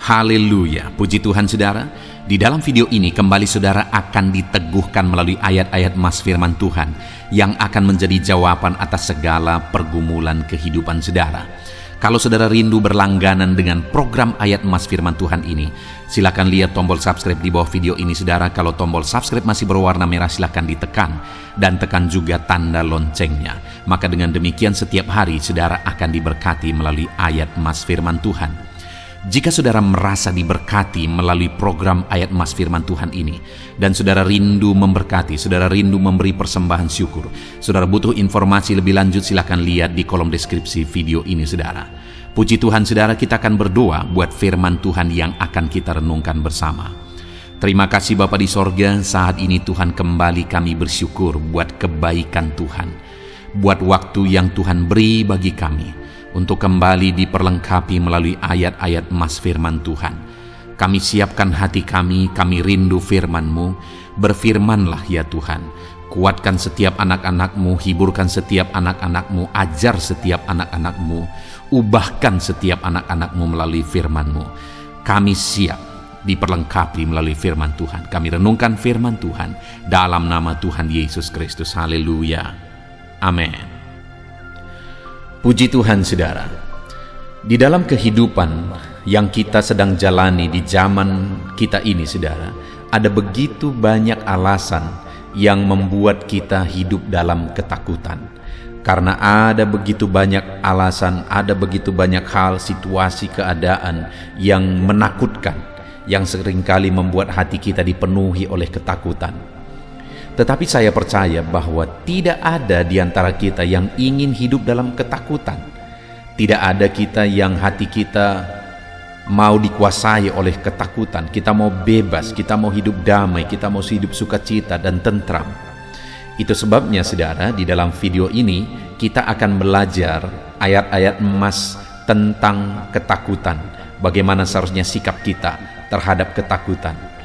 Haleluya, puji Tuhan saudara. Di dalam video ini kembali saudara akan diteguhkan melalui ayat-ayat emas firman Tuhan yang akan menjadi jawaban atas segala pergumulan kehidupan saudara. Kalau saudara rindu berlangganan dengan program ayat emas firman Tuhan ini, silakan lihat tombol subscribe di bawah video ini saudara. Kalau tombol subscribe masih berwarna merah, silakan ditekan dan tekan juga tanda loncengnya. Maka dengan demikian setiap hari saudara akan diberkati melalui ayat emas firman Tuhan. Jika saudara merasa diberkati melalui program ayat emas firman Tuhan ini, dan saudara rindu memberkati, saudara rindu memberi persembahan syukur, saudara butuh informasi lebih lanjut, silakan lihat di kolom deskripsi video ini saudara. Puji Tuhan saudara, kita akan berdoa buat firman Tuhan yang akan kita renungkan bersama. Terima kasih Bapa di sorga, saat ini Tuhan kembali kami bersyukur buat kebaikan Tuhan, buat waktu yang Tuhan beri bagi kami untuk kembali diperlengkapi melalui ayat-ayat emas firman Tuhan. Kami siapkan hati kami rindu firman-Mu. Berfirmanlah ya Tuhan. Kuatkan setiap anak-anak-Mu, hiburkan setiap anak-anak-Mu, ajar setiap anak-anak-Mu, ubahkan setiap anak-anak-Mu melalui firman-Mu. Kami siap diperlengkapi melalui firman Tuhan. Kami renungkan firman Tuhan dalam nama Tuhan Yesus Kristus. Haleluya. Amin. Puji Tuhan saudara, di dalam kehidupan yang kita sedang jalani di zaman kita ini saudara, ada begitu banyak alasan yang membuat kita hidup dalam ketakutan. Karena ada begitu banyak alasan, ada begitu banyak hal, situasi, keadaan yang menakutkan, yang seringkali membuat hati kita dipenuhi oleh ketakutan. Tetapi saya percaya bahwa tidak ada di antara kita yang ingin hidup dalam ketakutan. Tidak ada kita yang hati kita mau dikuasai oleh ketakutan. Kita mau bebas, kita mau hidup damai, kita mau hidup sukacita dan tentram. Itu sebabnya saudara, di dalam video ini kita akan belajar ayat-ayat emas tentang ketakutan. Bagaimana seharusnya sikap kita terhadap ketakutan.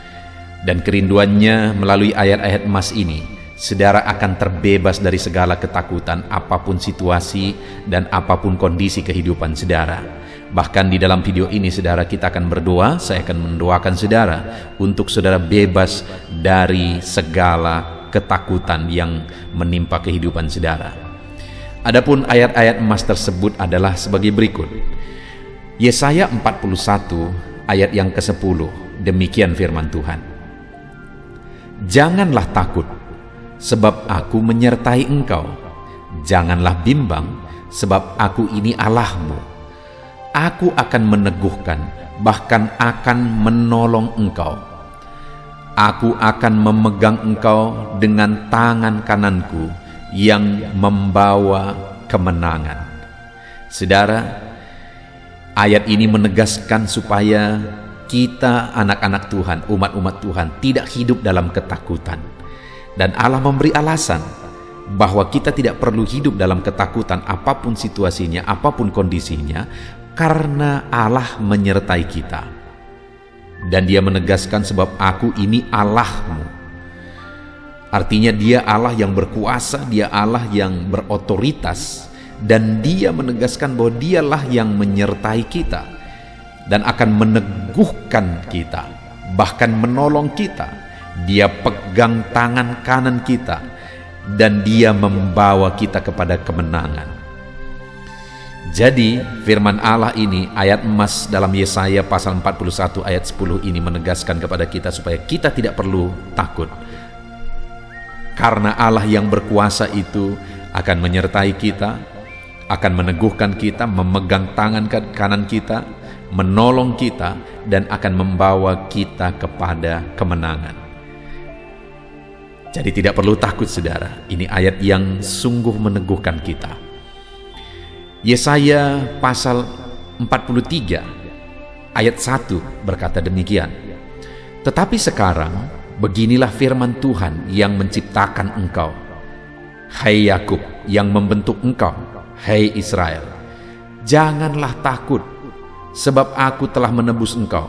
Dan kerinduannya melalui ayat-ayat emas ini, saudara akan terbebas dari segala ketakutan, apapun situasi dan apapun kondisi kehidupan saudara. Bahkan di dalam video ini saudara, kita akan berdoa, saya akan mendoakan saudara untuk saudara bebas dari segala ketakutan yang menimpa kehidupan saudara. Adapun ayat-ayat emas tersebut adalah sebagai berikut. Yesaya 41 ayat yang ke-10, demikian firman Tuhan. Janganlah takut, sebab aku menyertai engkau. Janganlah bimbang, sebab aku ini Allahmu. Aku akan meneguhkan, bahkan akan menolong engkau. Aku akan memegang engkau dengan tangan kananku yang membawa kemenangan. Saudara, ayat ini menegaskan supaya kita anak-anak Tuhan, umat-umat Tuhan tidak hidup dalam ketakutan. Dan Allah memberi alasan bahwa kita tidak perlu hidup dalam ketakutan apapun situasinya, apapun kondisinya, karena Allah menyertai kita. Dan Dia menegaskan sebab aku ini Allahmu. Artinya Dia Allah yang berkuasa, Dia Allah yang berotoritas, dan Dia menegaskan bahwa Dialah yang menyertai kita dan akan meneguhkan kita, bahkan menolong kita. Dia pegang tangan kanan kita dan Dia membawa kita kepada kemenangan. Jadi firman Allah ini, ayat emas dalam Yesaya pasal 41 ayat 10 ini menegaskan kepada kita supaya kita tidak perlu takut. Karena Allah yang berkuasa itu akan menyertai kita, akan meneguhkan kita, memegang tangan kanan kita, menolong kita, dan akan membawa kita kepada kemenangan. Jadi tidak perlu takut saudara. Ini ayat yang sungguh meneguhkan kita. Yesaya pasal 43 ayat 1 berkata demikian. Tetapi sekarang beginilah firman Tuhan yang menciptakan engkau, hai Yakub, yang membentuk engkau, hai Israel. Janganlah takut, sebab aku telah menebus engkau.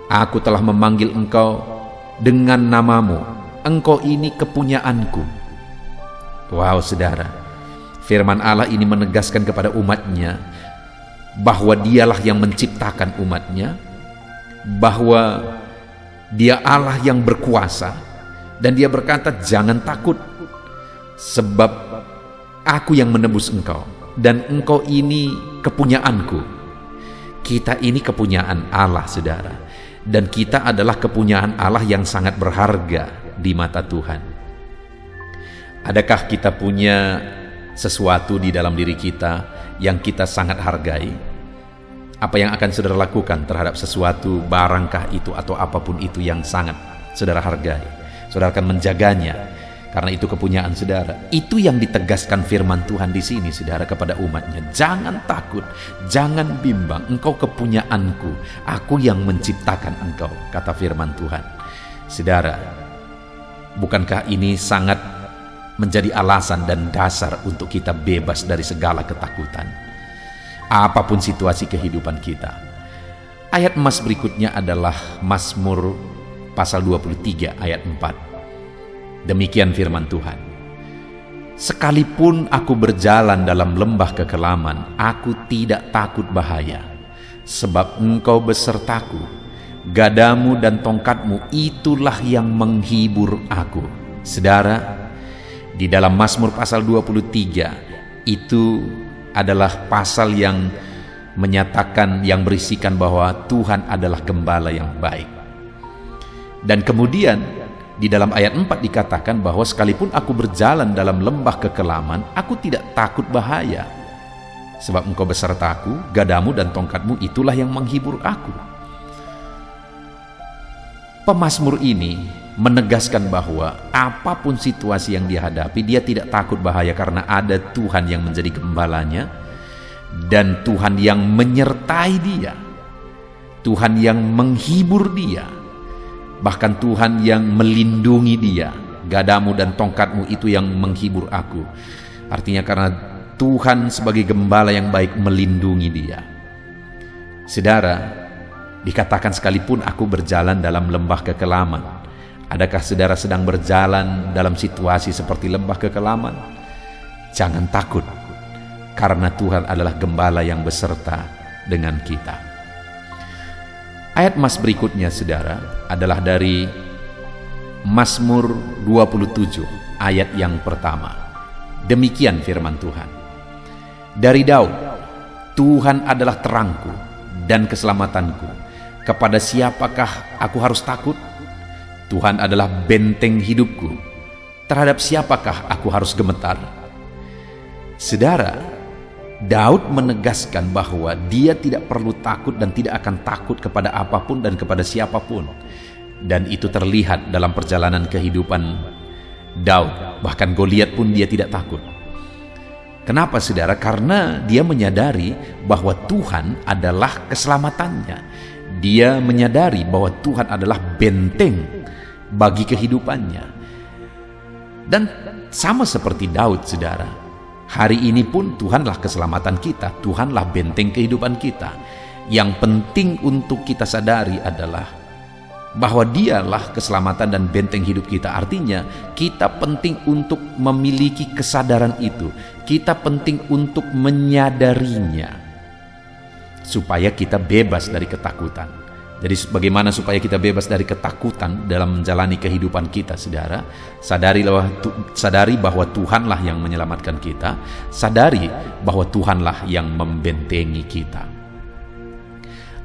Aku telah memanggil engkau dengan namamu. Engkau ini kepunyaanku. Wow saudara, firman Allah ini menegaskan kepada umatnya bahwa Dialah yang menciptakan umatnya, bahwa Dia Allah yang berkuasa, dan Dia berkata, jangan takut, sebab Aku yang menebus engkau, dan engkau ini kepunyaanku. Kita ini kepunyaan Allah, saudara, dan kita adalah kepunyaan Allah yang sangat berharga di mata Tuhan. Adakah kita punya sesuatu di dalam diri kita yang kita sangat hargai? Apa yang akan saudara lakukan terhadap sesuatu, barangkah itu atau apapun itu yang sangat saudara hargai? Saudara akan menjaganya karena itu kepunyaan saudara. Itu yang ditegaskan firman Tuhan di sini, saudara, kepada umatnya. Jangan takut, jangan bimbang, engkau kepunyaanku, Aku yang menciptakan engkau, kata firman Tuhan. Saudara, bukankah ini sangat menjadi alasan dan dasar untuk kita bebas dari segala ketakutan, apapun situasi kehidupan kita? Ayat emas berikutnya adalah Mazmur pasal 23 ayat 4. Demikian firman Tuhan. Sekalipun aku berjalan dalam lembah kekelaman, aku tidak takut bahaya, sebab engkau besertaku, gadamu dan tongkatmu itulah yang menghibur aku. Saudara, di dalam Mazmur pasal 23 itu adalah pasal yang menyatakan, yang berisikan bahwa Tuhan adalah gembala yang baik. Dan kemudian di dalam ayat 4 dikatakan bahwa sekalipun aku berjalan dalam lembah kekelaman, aku tidak takut bahaya, sebab engkau besertaku, gadamu dan tongkatmu itulah yang menghibur aku. Pemazmur ini menegaskan bahwa apapun situasi yang dia hadapi, dia tidak takut bahaya karena ada Tuhan yang menjadi gembalanya, dan Tuhan yang menyertai dia, Tuhan yang menghibur dia, bahkan Tuhan yang melindungi dia. Gadamu dan tongkatmu itu yang menghibur aku. Artinya karena Tuhan sebagai gembala yang baik melindungi dia. Saudara, dikatakan sekalipun aku berjalan dalam lembah kekelaman. Adakah saudara sedang berjalan dalam situasi seperti lembah kekelaman? Jangan takut, karena Tuhan adalah gembala yang beserta dengan kita. Ayat emas berikutnya, saudara, adalah dari Mazmur 27 ayat yang pertama. Demikian firman Tuhan. Dari Daud, Tuhan adalah terangku dan keselamatanku. Kepada siapakah aku harus takut? Tuhan adalah benteng hidupku. Terhadap siapakah aku harus gemetar? Saudara, Daud menegaskan bahwa dia tidak perlu takut dan tidak akan takut kepada apapun dan kepada siapapun. Dan itu terlihat dalam perjalanan kehidupan Daud. Bahkan Goliat pun dia tidak takut. Kenapa, saudara? Karena dia menyadari bahwa Tuhan adalah keselamatannya. Dia menyadari bahwa Tuhan adalah benteng bagi kehidupannya. Dan sama seperti Daud, saudara, hari ini pun Tuhanlah keselamatan kita, Tuhanlah benteng kehidupan kita. Yang penting untuk kita sadari adalah bahwa Dialah keselamatan dan benteng hidup kita. Artinya kita penting untuk memiliki kesadaran itu. Kita penting untuk menyadarinya supaya kita bebas dari ketakutan. Jadi bagaimana supaya kita bebas dari ketakutan dalam menjalani kehidupan kita, saudara? Sadari bahwa Tuhanlah yang menyelamatkan kita. Sadari bahwa Tuhanlah yang membentengi kita.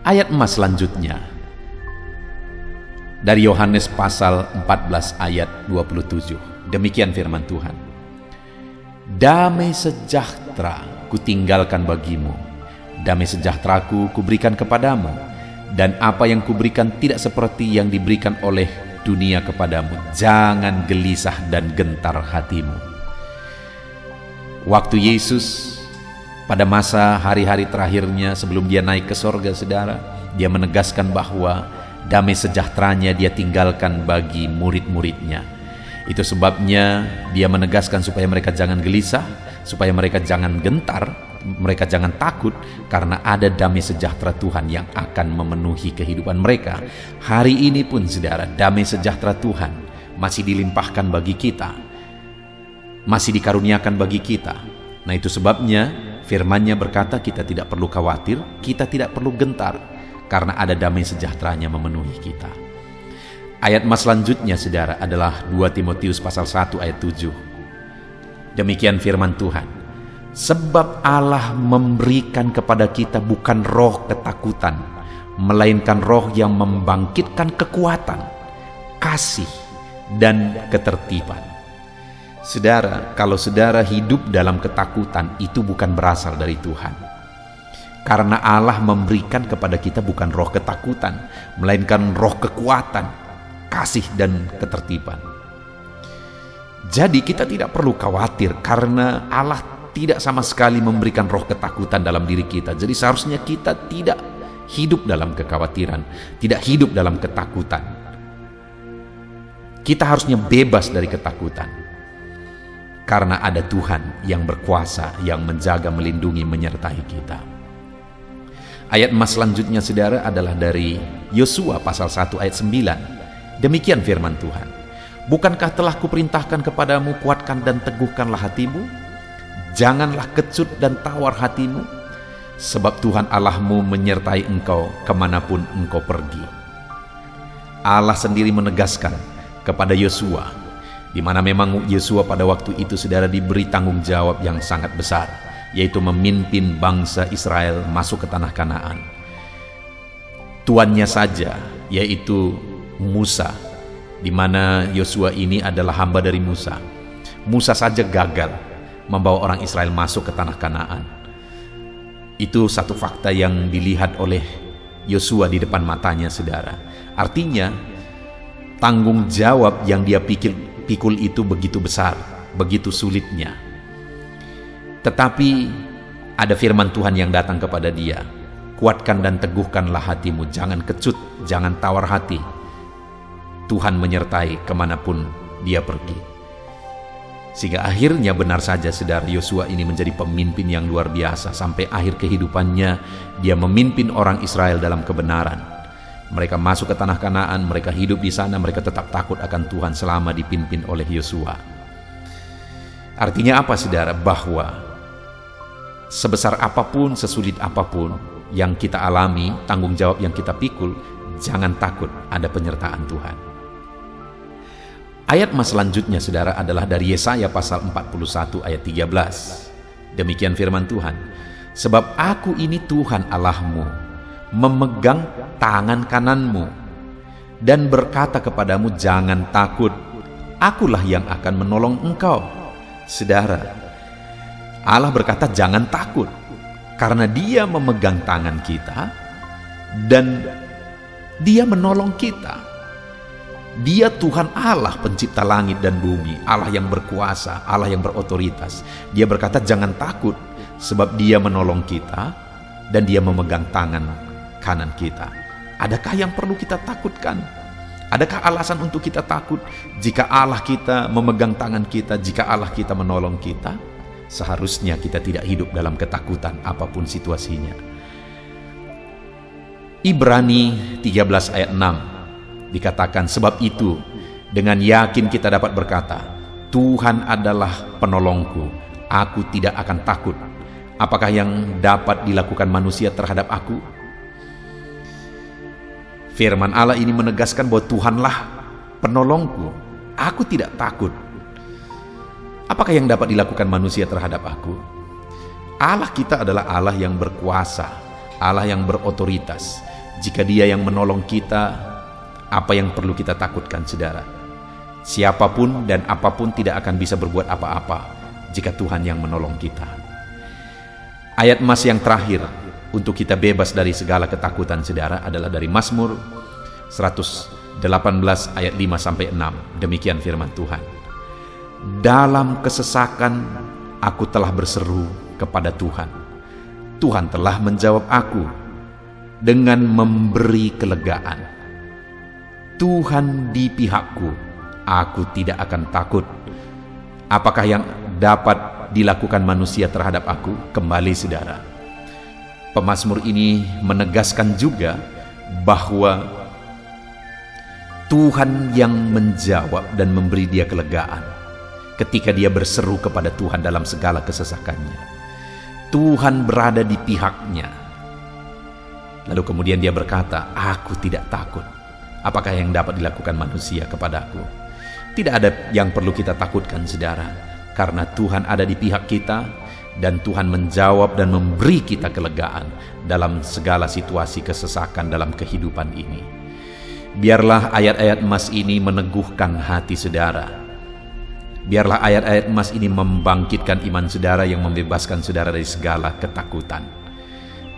Ayat emas selanjutnya dari Yohanes pasal 14 ayat 27. Demikian firman Tuhan. Damai sejahtera kutinggalkan bagimu, damai sejahteraku kuberikan kepadamu, dan apa yang kuberikan tidak seperti yang diberikan oleh dunia kepadamu. Jangan gelisah dan gentar hatimu. Waktu Yesus pada masa hari-hari terakhirnya sebelum dia naik ke sorga, saudara, dia menegaskan bahwa damai sejahteranya dia tinggalkan bagi murid-muridnya. Itu sebabnya dia menegaskan supaya mereka jangan gelisah, supaya mereka jangan gentar, mereka jangan takut, karena ada damai sejahtera Tuhan yang akan memenuhi kehidupan mereka. Hari ini pun, saudara, damai sejahtera Tuhan masih dilimpahkan bagi kita, masih dikaruniakan bagi kita. Nah, itu sebabnya firman-Nya berkata kita tidak perlu khawatir, kita tidak perlu gentar, karena ada damai sejahteranya memenuhi kita. Ayat mas selanjutnya saudara adalah 2 Timotius pasal 1 ayat 7. Demikian firman Tuhan. Sebab Allah memberikan kepada kita bukan roh ketakutan, melainkan roh yang membangkitkan kekuatan, kasih, dan ketertiban. Saudara, kalau saudara hidup dalam ketakutan, itu bukan berasal dari Tuhan. Karena Allah memberikan kepada kita bukan roh ketakutan, melainkan roh kekuatan, kasih, dan ketertiban. Jadi kita tidak perlu khawatir karena Allah tidak sama sekali memberikan roh ketakutan dalam diri kita. Jadi seharusnya kita tidak hidup dalam kekhawatiran, tidak hidup dalam ketakutan. Kita harusnya bebas dari ketakutan. Karena ada Tuhan yang berkuasa, yang menjaga, melindungi, menyertai kita. Ayat mas selanjutnya saudara adalah dari Yosua pasal 1 ayat 9. Demikian firman Tuhan. Bukankah telah kuperintahkan kepadamu, kuatkan dan teguhkanlah hatimu? Janganlah kecut dan tawar hatimu, sebab Tuhan Allahmu menyertai engkau kemanapun engkau pergi. Allah sendiri menegaskan kepada Yosua, di mana memang Yosua pada waktu itu saudara diberi tanggung jawab yang sangat besar, yaitu memimpin bangsa Israel masuk ke tanah Kanaan. Tuannya saja, yaitu Musa, di mana Yosua ini adalah hamba dari Musa. Musa saja gagal membawa orang Israel masuk ke tanah Kanaan. Itu satu fakta yang dilihat oleh Yosua di depan matanya saudara. Artinya tanggung jawab yang dia pikul itu begitu besar, begitu sulitnya. Tetapi ada firman Tuhan yang datang kepada dia. Kuatkan dan teguhkanlah hatimu, jangan kecut, jangan tawar hati. Tuhan menyertai kemanapun dia pergi. Sehingga akhirnya benar saja saudara, Yosua ini menjadi pemimpin yang luar biasa. Sampai akhir kehidupannya dia memimpin orang Israel dalam kebenaran. Mereka masuk ke tanah Kanaan, mereka hidup di sana, mereka tetap takut akan Tuhan selama dipimpin oleh Yosua. Artinya apa saudara? Bahwa sebesar apapun, sesulit apapun yang kita alami, tanggung jawab yang kita pikul, jangan takut, ada penyertaan Tuhan. Ayat mas selanjutnya saudara adalah dari Yesaya pasal 41 ayat 13. Demikian firman Tuhan. Sebab aku ini Tuhan Allahmu, memegang tangan kananmu dan berkata kepadamu, jangan takut, akulah yang akan menolong engkau. Saudara, Allah berkata jangan takut karena dia memegang tangan kita dan dia menolong kita. Dia Tuhan Allah pencipta langit dan bumi, Allah yang berkuasa, Allah yang berotoritas. Dia berkata jangan takut sebab dia menolong kita dan dia memegang tangan kanan kita. Adakah yang perlu kita takutkan? Adakah alasan untuk kita takut jika Allah kita memegang tangan kita, jika Allah kita menolong kita? Seharusnya kita tidak hidup dalam ketakutan apapun situasinya. Ibrani 13 ayat 6 dikatakan, sebab itu dengan yakin kita dapat berkata, Tuhan adalah penolongku, aku tidak akan takut. Apakah yang dapat dilakukan manusia terhadap aku? Firman Allah ini menegaskan bahwa Tuhanlah penolongku, aku tidak takut. Apakah yang dapat dilakukan manusia terhadap aku? Allah kita adalah Allah yang berkuasa, Allah yang berotoritas. Jika dia yang menolong kita, apa yang perlu kita takutkan saudara? Siapapun dan apapun tidak akan bisa berbuat apa-apa jika Tuhan yang menolong kita. Ayat mas yang terakhir untuk kita bebas dari segala ketakutan saudara adalah dari Mazmur 118 ayat 5-6. Demikian firman Tuhan. Dalam kesesakan aku telah berseru kepada Tuhan. Tuhan telah menjawab aku dengan memberi kelegaan. Tuhan di pihakku, aku tidak akan takut. Apakah yang dapat dilakukan manusia terhadap aku? Kembali saudara, pemazmur ini menegaskan juga bahwa Tuhan yang menjawab dan memberi dia kelegaan ketika dia berseru kepada Tuhan dalam segala kesesakannya. Tuhan berada di pihaknya. Lalu kemudian dia berkata, "Aku tidak takut. Apakah yang dapat dilakukan manusia kepadaku?" Tidak ada yang perlu kita takutkan, saudara, karena Tuhan ada di pihak kita, dan Tuhan menjawab dan memberi kita kelegaan dalam segala situasi kesesakan dalam kehidupan ini. Biarlah ayat-ayat emas ini meneguhkan hati saudara. Biarlah ayat-ayat emas ini membangkitkan iman saudara yang membebaskan saudara dari segala ketakutan.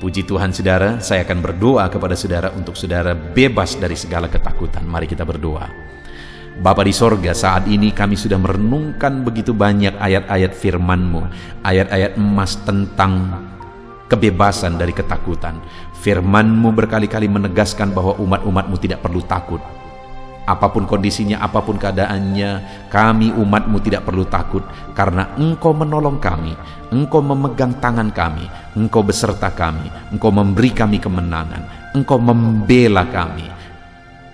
Puji Tuhan saudara, saya akan berdoa kepada saudara untuk saudara bebas dari segala ketakutan. Mari kita berdoa. Bapa di sorga, saat ini kami sudah merenungkan begitu banyak ayat-ayat firman-Mu, ayat-ayat emas tentang kebebasan dari ketakutan. Firman-Mu berkali-kali menegaskan bahwa umat-umat-Mu tidak perlu takut. Apapun kondisinya, apapun keadaannya, kami umat-Mu tidak perlu takut, karena Engkau menolong kami, Engkau memegang tangan kami, Engkau beserta kami, Engkau memberi kami kemenangan, Engkau membela kami,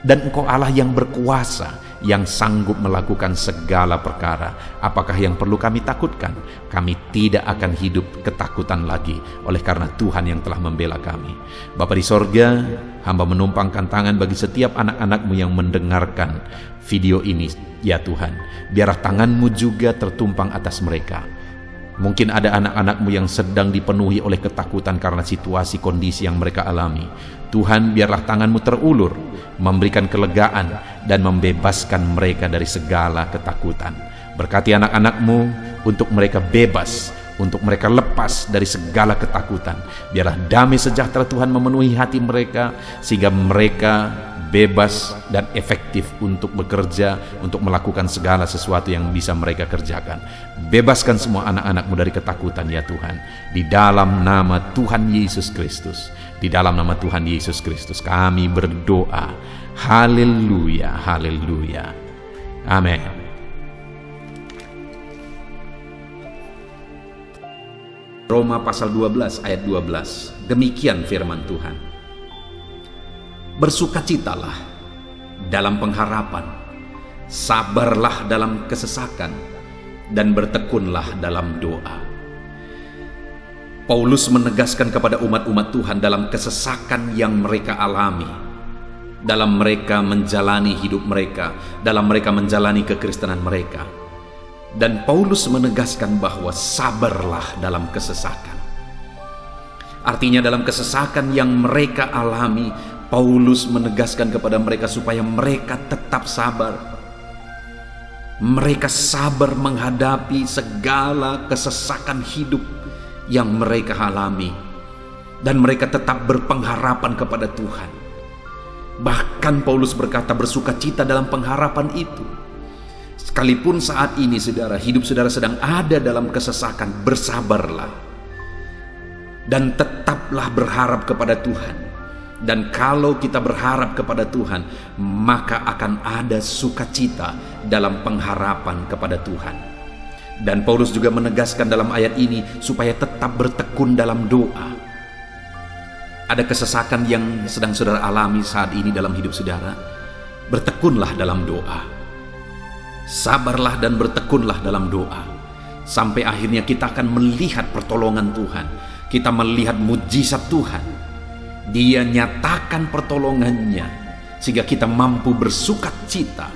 dan Engkau Allah yang berkuasa, yang sanggup melakukan segala perkara. Apakah yang perlu kami takutkan? Kami tidak akan hidup ketakutan lagi, oleh karena Tuhan yang telah membela kami. Bapa di sorga, hamba menumpangkan tangan bagi setiap anak-anak-Mu yang mendengarkan video ini, ya Tuhan. Biarlah tangan-Mu juga tertumpang atas mereka. Mungkin ada anak-anak-Mu yang sedang dipenuhi oleh ketakutan karena situasi kondisi yang mereka alami. Tuhan, biarlah tangan-Mu terulur, memberikan kelegaan dan membebaskan mereka dari segala ketakutan. Berkati anak-anak-Mu untuk mereka bebas, untuk mereka lepas dari segala ketakutan. Biarlah damai sejahtera Tuhan memenuhi hati mereka, sehingga mereka bebas dan efektif untuk bekerja, untuk melakukan segala sesuatu yang bisa mereka kerjakan. Bebaskan semua anak-anak-Mu dari ketakutan, ya Tuhan. Di dalam nama Tuhan Yesus Kristus, di dalam nama Tuhan Yesus Kristus kami berdoa. Haleluya, haleluya. Amin. Roma pasal 12 ayat 12. Demikian firman Tuhan. Bersukacitalah dalam pengharapan, sabarlah dalam kesesakan, dan bertekunlah dalam doa. Paulus menegaskan kepada umat-umat Tuhan dalam kesesakan yang mereka alami, dalam mereka menjalani hidup mereka, dalam mereka menjalani kekristenan mereka. Dan Paulus menegaskan bahwa sabarlah dalam kesesakan. Artinya dalam kesesakan yang mereka alami, Paulus menegaskan kepada mereka supaya mereka tetap sabar. Mereka sabar menghadapi segala kesesakan hidup yang mereka alami, dan mereka tetap berpengharapan kepada Tuhan. Bahkan Paulus berkata bersukacita dalam pengharapan itu. Sekalipun saat ini saudara, hidup saudara sedang ada dalam kesesakan, bersabarlah dan tetaplah berharap kepada Tuhan. Dan kalau kita berharap kepada Tuhan, maka akan ada sukacita dalam pengharapan kepada Tuhan. Dan Paulus juga menegaskan dalam ayat ini supaya tetap bertekun dalam doa. Ada kesesakan yang sedang saudara alami saat ini dalam hidup saudara, bertekunlah dalam doa. Sabarlah dan bertekunlah dalam doa, sampai akhirnya kita akan melihat pertolongan Tuhan. Kita melihat mujizat Tuhan. Dia nyatakan pertolongannya sehingga kita mampu bersukacita.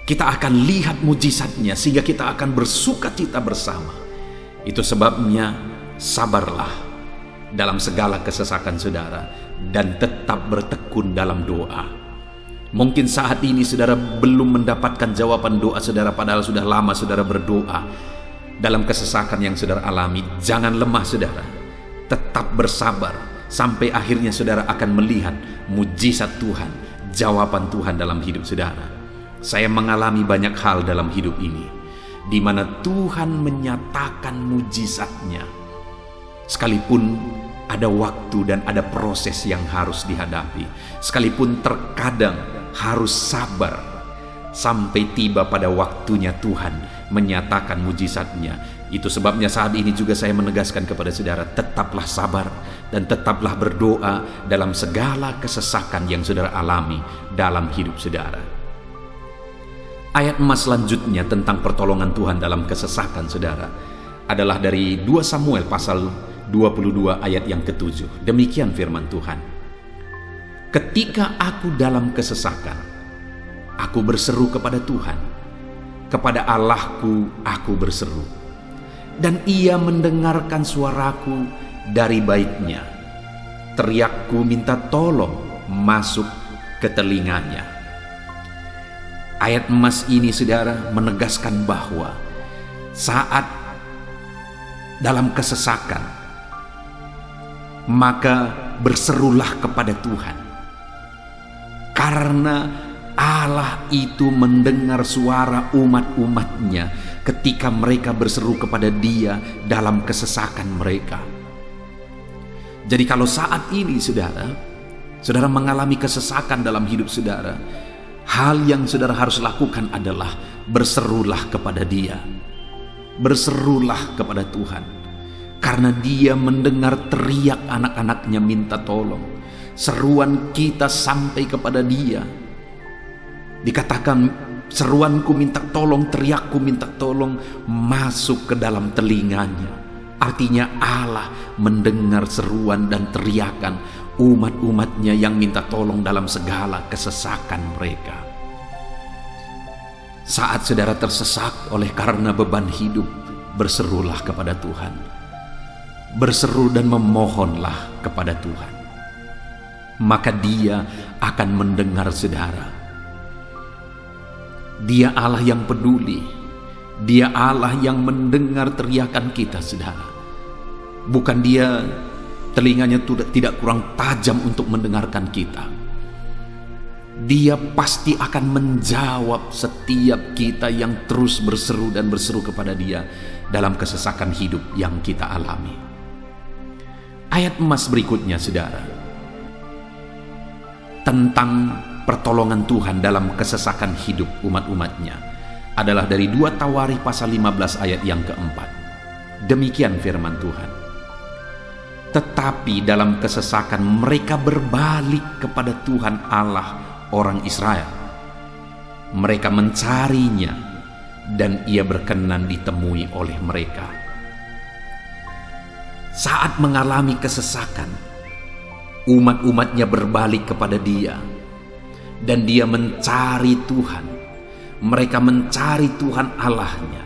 Kita akan lihat mujizatnya sehingga kita akan bersukacita bersama. Itu sebabnya sabarlah dalam segala kesesakan saudara, dan tetap bertekun dalam doa. Mungkin saat ini saudara belum mendapatkan jawaban doa saudara, padahal sudah lama saudara berdoa. Dalam kesesakan yang saudara alami, jangan lemah saudara. Tetap bersabar sampai akhirnya saudara akan melihat mujizat Tuhan, jawaban Tuhan dalam hidup saudara. Saya mengalami banyak hal dalam hidup ini, di mana Tuhan menyatakan mujizatnya. Sekalipun ada waktu dan ada proses yang harus dihadapi, sekalipun terkadang harus sabar sampai tiba pada waktunya Tuhan menyatakan mujizatnya. Itu sebabnya saat ini juga saya menegaskan kepada saudara, tetaplah sabar dan tetaplah berdoa dalam segala kesesakan yang saudara alami dalam hidup saudara. Ayat emas selanjutnya tentang pertolongan Tuhan dalam kesesakan saudara adalah dari 2 Samuel pasal 22 ayat yang ke-7. Demikian firman Tuhan. Ketika aku dalam kesesakan, aku berseru kepada Tuhan, kepada Allahku aku berseru, dan Ia mendengarkan suaraku dari baitnya. Teriakku minta tolong masuk ke telinganya. Ayat emas ini, saudara, menegaskan bahwa saat dalam kesesakan, maka berserulah kepada Tuhan, karena Allah itu mendengar suara umat-umatnya ketika mereka berseru kepada Dia dalam kesesakan mereka. Jadi kalau saat ini saudara mengalami kesesakan dalam hidup saudara, hal yang saudara harus lakukan adalah berserulah kepada Dia. Berserulah kepada Tuhan, karena Dia mendengar teriak anak-anaknya minta tolong. Seruan kita sampai kepada Dia. Dikatakan, seruanku minta tolong, teriakku minta tolong masuk ke dalam telinganya. Artinya Allah mendengar seruan dan teriakan umat-umatnya yang minta tolong dalam segala kesesakan mereka. Saat saudara tersesak oleh karena beban hidup, berserulah kepada Tuhan. Berseru dan memohonlah kepada Tuhan. Maka Dia akan mendengar saudara. Dia Allah yang peduli. Dia Allah yang mendengar teriakan kita, saudara. Bukan Dia telinganya tidak kurang tajam untuk mendengarkan kita. Dia pasti akan menjawab setiap kita yang terus berseru dan berseru kepada Dia dalam kesesakan hidup yang kita alami. Ayat emas berikutnya, saudara, tentang pertolongan Tuhan dalam kesesakan hidup umat-umatnya adalah dari 2 Tawarikh pasal 15 ayat yang keempat. Demikian firman Tuhan. Tetapi dalam kesesakan mereka berbalik kepada Tuhan Allah orang Israel. Mereka mencarinya dan Ia berkenan ditemui oleh mereka. Saat mengalami kesesakan, umat-umatnya berbalik kepada Dia dan Dia mencari Tuhan. Mereka mencari Tuhan Allahnya,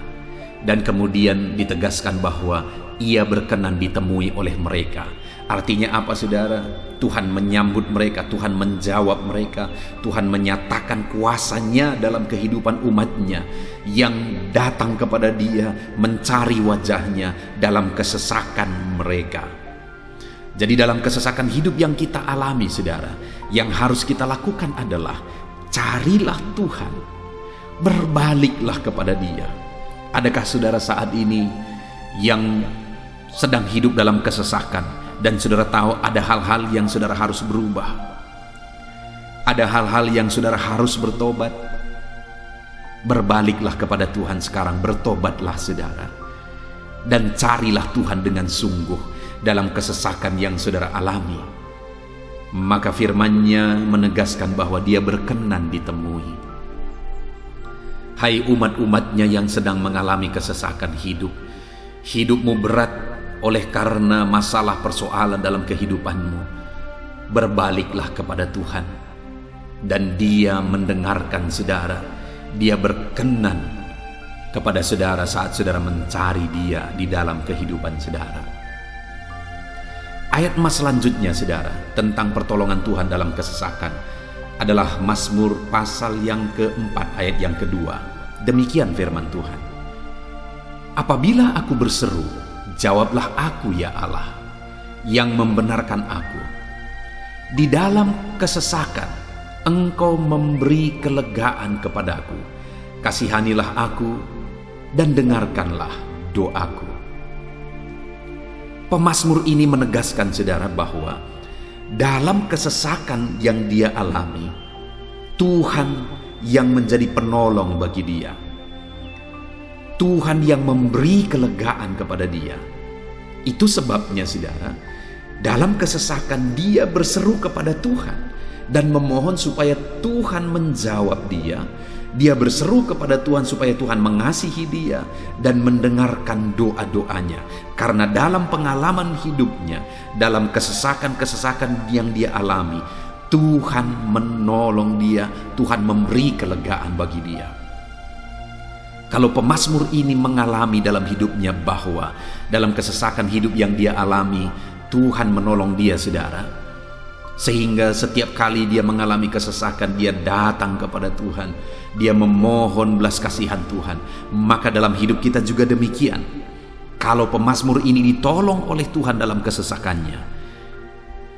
dan kemudian ditegaskan bahwa Ia berkenan ditemui oleh mereka. Artinya apa, saudara? Tuhan menyambut mereka, Tuhan menjawab mereka, Tuhan menyatakan kuasa-Nya dalam kehidupan umatnya yang datang kepada Dia, mencari wajah-Nya dalam kesesakan mereka. Jadi dalam kesesakan hidup yang kita alami, saudara, yang harus kita lakukan adalah carilah Tuhan, berbaliklah kepada Dia. Adakah saudara saat ini yang sedang hidup dalam kesesakan dan saudara tahu ada hal-hal yang saudara harus berubah, ada hal-hal yang saudara harus bertobat? Berbaliklah kepada Tuhan sekarang, bertobatlah saudara, dan carilah Tuhan dengan sungguh dalam kesesakan yang saudara alami. Maka firman-Nya menegaskan bahwa Dia berkenan ditemui. Hai umat-umatnya yang sedang mengalami kesesakan hidup, hidupmu berat oleh karena masalah persoalan dalam kehidupanmu, berbaliklah kepada Tuhan dan Dia mendengarkan saudara. Dia berkenan kepada saudara saat saudara mencari Dia di dalam kehidupan saudara. Ayat emas selanjutnya, saudara, tentang pertolongan Tuhan dalam kesesakan adalah Mazmur pasal yang keempat ayat yang kedua. Demikian firman Tuhan. Apabila aku berseru, jawablah aku ya Allah, yang membenarkan aku. Di dalam kesesakan, Engkau memberi kelegaan kepadaku. Kasihanilah aku dan dengarkanlah doaku. Pemazmur ini menegaskan saudara bahwa dalam kesesakan yang dia alami, Tuhan yang menjadi penolong bagi dia. Tuhan yang memberi kelegaan kepada dia. Itu sebabnya saudara, dalam kesesakan dia berseru kepada Tuhan dan memohon supaya Tuhan menjawab dia Dia berseru kepada Tuhan supaya Tuhan mengasihi dia dan mendengarkan doa-doanya. Karena dalam pengalaman hidupnya, dalam kesesakan-kesesakan yang dia alami, Tuhan menolong dia, Tuhan memberi kelegaan bagi dia. Kalau pemazmur ini mengalami dalam hidupnya bahwa dalam kesesakan hidup yang dia alami, Tuhan menolong dia, saudara. Sehingga setiap kali dia mengalami kesesakan, dia datang kepada Tuhan, dia memohon belas kasihan Tuhan. Maka dalam hidup kita juga demikian. Kalau pemazmur ini ditolong oleh Tuhan dalam kesesakannya,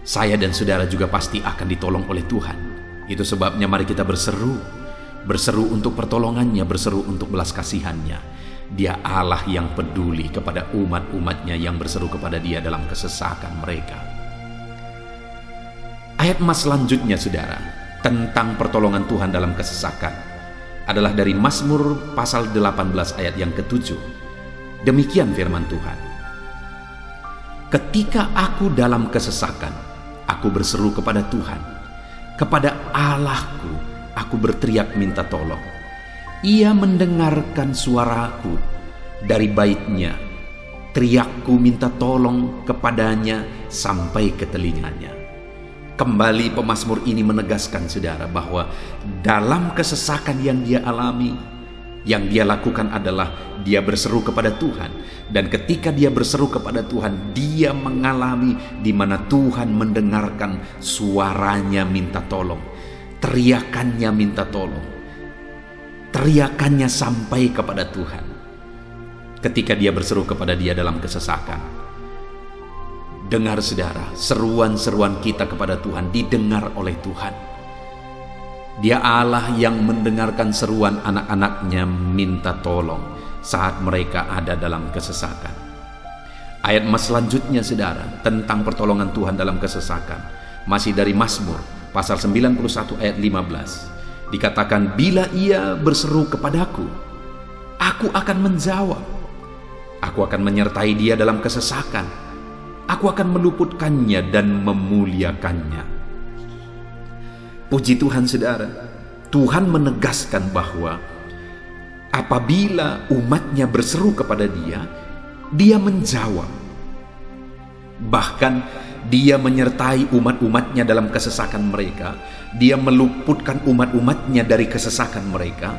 saya dan saudara juga pasti akan ditolong oleh Tuhan. Itu sebabnya mari kita berseru untuk pertolongannya, berseru untuk belas kasihannya. Dia Allah yang peduli kepada umat-umatnya yang berseru kepada dia dalam kesesakan mereka. Ayat emas selanjutnya, saudara, tentang pertolongan Tuhan dalam kesesakan adalah dari Mazmur pasal 18 ayat yang ke-7. Demikian firman Tuhan. Ketika aku dalam kesesakan, aku berseru kepada Tuhan. Kepada Allahku, aku berteriak minta tolong. Ia mendengarkan suaraku dari baitnya. Teriakku minta tolong kepadanya sampai ke telinganya. Kembali pemazmur ini menegaskan, saudara, bahwa dalam kesesakan yang dia alami, yang dia lakukan adalah dia berseru kepada Tuhan. Dan ketika dia berseru kepada Tuhan, dia mengalami di mana Tuhan mendengarkan suaranya minta tolong, teriakannya minta tolong, teriakannya sampai kepada Tuhan. Ketika dia berseru kepada dia dalam kesesakan, dengar, saudara, seruan-seruan kita kepada Tuhan didengar oleh Tuhan. Dia Allah yang mendengarkan seruan anak-anaknya minta tolong saat mereka ada dalam kesesakan. Ayat emas selanjutnya, saudara, tentang pertolongan Tuhan dalam kesesakan, masih dari Mazmur pasal 91 ayat 15. Dikatakan, bila ia berseru kepadaku, aku akan menjawab. Aku akan menyertai dia dalam kesesakan. Aku akan meluputkannya dan memuliakannya. Puji Tuhan, saudara. Tuhan menegaskan bahwa apabila umatnya berseru kepada dia, dia menjawab. Bahkan dia menyertai umat-umatnya dalam kesesakan mereka. Dia meluputkan umat-umatnya dari kesesakan mereka.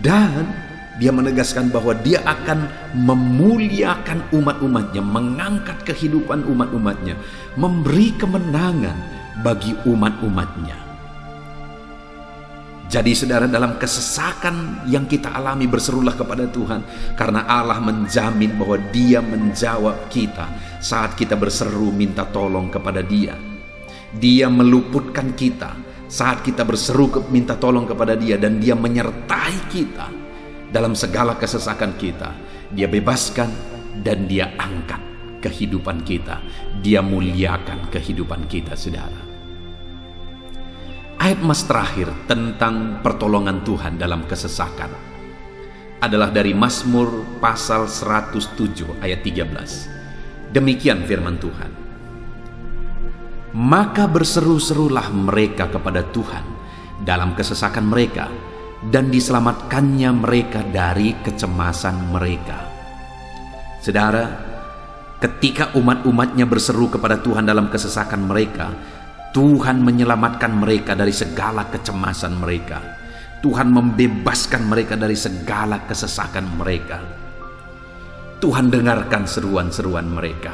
Dan dia menegaskan bahwa dia akan memuliakan umat-umatnya, mengangkat kehidupan umat-umatnya, memberi kemenangan bagi umat-umatnya. Jadi, saudara, dalam kesesakan yang kita alami, berserulah kepada Tuhan, karena Allah menjamin bahwa dia menjawab kita saat kita berseru minta tolong kepada dia. Dia meluputkan kita saat kita berseru minta tolong kepada dia, dan dia menyertai kita dalam segala kesesakan kita. Dia bebaskan dan dia angkat kehidupan kita. Dia muliakan kehidupan kita, saudara. Ayat emas terakhir tentang pertolongan Tuhan dalam kesesakan adalah dari Mazmur pasal 107 ayat 13. Demikian firman Tuhan. Maka berseru-serulah mereka kepada Tuhan dalam kesesakan mereka, dan diselamatkannya mereka dari kecemasan mereka. Saudara, ketika umat-umatnya berseru kepada Tuhan dalam kesesakan mereka, Tuhan menyelamatkan mereka dari segala kecemasan mereka. Tuhan membebaskan mereka dari segala kesesakan mereka. Tuhan dengarkan seruan-seruan mereka.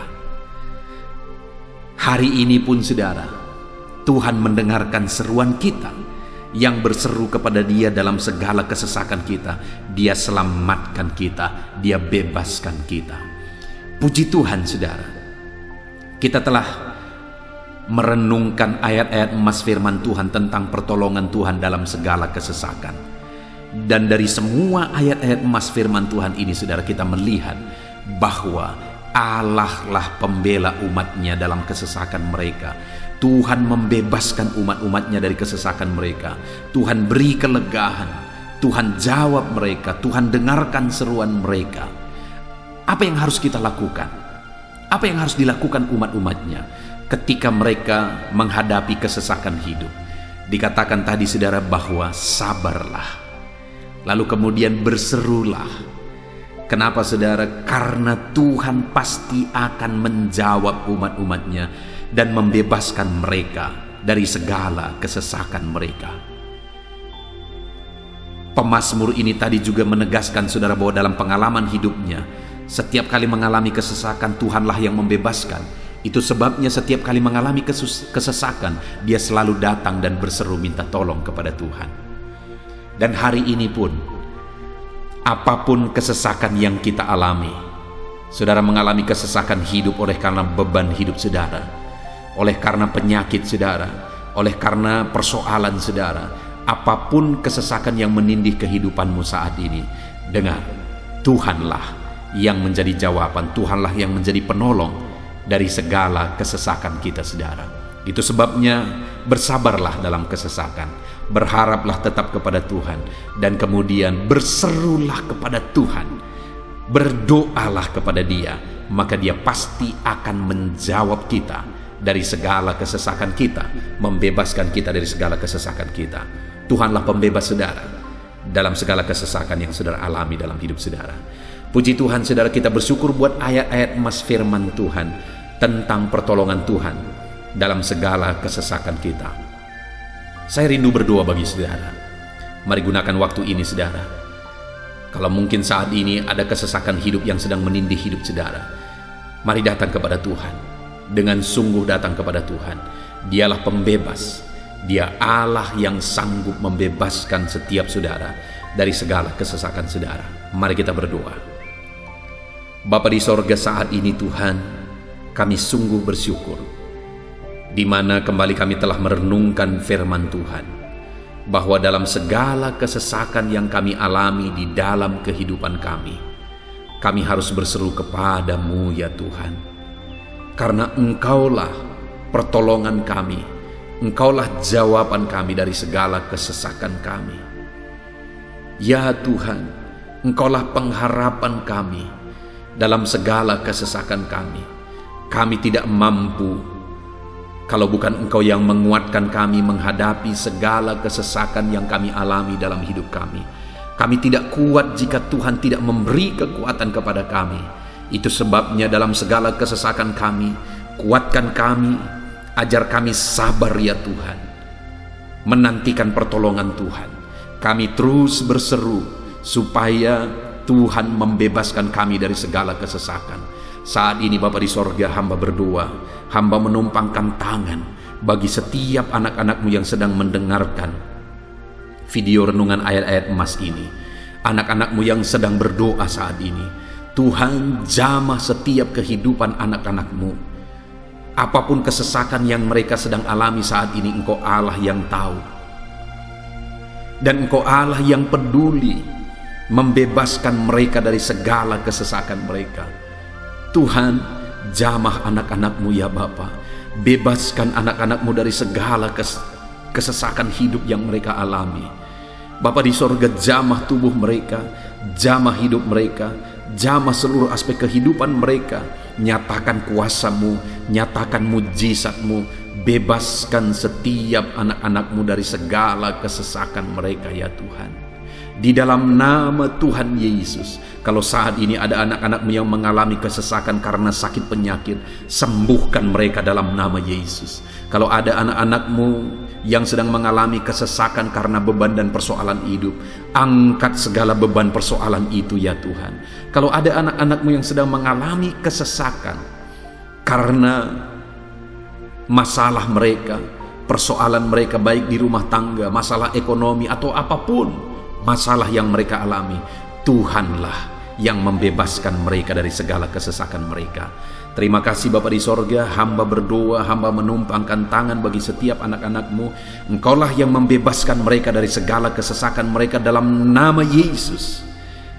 Hari ini pun, saudara, Tuhan mendengarkan seruan kita yang berseru kepada dia dalam segala kesesakan kita. Dia selamatkan kita, dia bebaskan kita. Puji Tuhan, saudara. Kita telah merenungkan ayat-ayat emas firman Tuhan tentang pertolongan Tuhan dalam segala kesesakan. Dan dari semua ayat-ayat emas firman Tuhan ini, saudara, kita melihat bahwa Allah lah pembela umatnya dalam kesesakan mereka. Tuhan membebaskan umat-umatnya dari kesesakan mereka. Tuhan beri kelegaan. Tuhan jawab mereka. Tuhan dengarkan seruan mereka. Apa yang harus kita lakukan? Apa yang harus dilakukan umat-umatnya ketika mereka menghadapi kesesakan hidup? Dikatakan tadi, saudara, bahwa sabarlah. Lalu kemudian berserulah. Kenapa saudara? Karena Tuhan pasti akan menjawab umat-umatnya dan membebaskan mereka dari segala kesesakan mereka. Pemazmur ini tadi juga menegaskan saudara bahwa dalam pengalaman hidupnya, setiap kali mengalami kesesakan, Tuhanlah yang membebaskan. Itu sebabnya setiap kali mengalami kesesakan, dia selalu datang dan berseru minta tolong kepada Tuhan. Dan hari ini pun, apapun kesesakan yang kita alami, saudara mengalami kesesakan hidup oleh karena beban hidup saudara, oleh karena penyakit saudara, oleh karena persoalan saudara, apapun kesesakan yang menindih kehidupanmu saat ini, dengar, Tuhanlah yang menjadi jawaban, Tuhanlah yang menjadi penolong dari segala kesesakan kita saudara. Itu sebabnya bersabarlah dalam kesesakan, berharaplah tetap kepada Tuhan, dan kemudian berserulah kepada Tuhan, berdoalah kepada Dia, maka Dia pasti akan menjawab kita dari segala kesesakan kita, membebaskan kita dari segala kesesakan kita. Tuhanlah pembebas saudara dalam segala kesesakan yang saudara alami dalam hidup saudara. Puji Tuhan saudara, kita bersyukur buat ayat-ayat emas firman Tuhan tentang pertolongan Tuhan dalam segala kesesakan kita. Saya rindu berdoa bagi saudara. Mari gunakan waktu ini saudara. Kalau mungkin saat ini ada kesesakan hidup yang sedang menindih hidup saudara, mari datang kepada Tuhan. Dengan sungguh datang kepada Tuhan. Dialah pembebas. Dia Allah yang sanggup membebaskan setiap saudara dari segala kesesakan saudara. Mari kita berdoa. Bapa di sorga, saat ini Tuhan, kami sungguh bersyukur di mana kembali kami telah merenungkan firman Tuhan, bahwa dalam segala kesesakan yang kami alami di dalam kehidupan kami harus berseru kepadamu ya Tuhan, karena Engkaulah pertolongan kami, Engkaulah jawaban kami dari segala kesesakan kami. Ya Tuhan, Engkaulah pengharapan kami dalam segala kesesakan kami. Kami tidak mampu kalau bukan Engkau yang menguatkan kami menghadapi segala kesesakan yang kami alami dalam hidup kami. Kami tidak kuat jika Tuhan tidak memberi kekuatan kepada kami. Itu sebabnya dalam segala kesesakan kami, kuatkan kami, ajar kami sabar ya Tuhan, menantikan pertolongan Tuhan. Kami terus berseru supaya Tuhan membebaskan kami dari segala kesesakan. Saat ini Bapa di sorga, hamba berdoa, hamba menumpangkan tangan bagi setiap anak-anak-Mu yang sedang mendengarkan video renungan ayat-ayat emas ini. Anak-anak-Mu yang sedang berdoa saat ini, Tuhan jamah setiap kehidupan anak-anak-Mu. Apapun kesesakan yang mereka sedang alami saat ini, Engkau Allah yang tahu. Dan Engkau Allah yang peduli membebaskan mereka dari segala kesesakan mereka. Tuhan, jamah anak-anak-Mu ya Bapa. Bebaskan anak-anak-Mu dari segala kesesakan hidup yang mereka alami. Bapa di sorga, jamah tubuh mereka, jamah hidup mereka, jamah seluruh aspek kehidupan mereka. Nyatakan kuasa-Mu, nyatakan mujizat-Mu, bebaskan setiap anak-anak-Mu dari segala kesesakan mereka ya Tuhan. Di dalam nama Tuhan Yesus, kalau saat ini ada anak-anak-Mu yang mengalami kesesakan karena sakit penyakit, sembuhkan mereka dalam nama Yesus. Kalau ada anak-anak-Mu yang sedang mengalami kesesakan karena beban dan persoalan hidup, angkat segala beban persoalan itu ya Tuhan. Kalau ada anak-anak-Mu yang sedang mengalami kesesakan karena masalah mereka, persoalan mereka baik di rumah tangga, masalah ekonomi atau apapun masalah yang mereka alami, Tuhanlah yang membebaskan mereka dari segala kesesakan mereka. Terima kasih Bapa di sorga, hamba berdoa, hamba menumpangkan tangan bagi setiap anak-anak-Mu. Engkaulah yang membebaskan mereka dari segala kesesakan mereka dalam nama Yesus.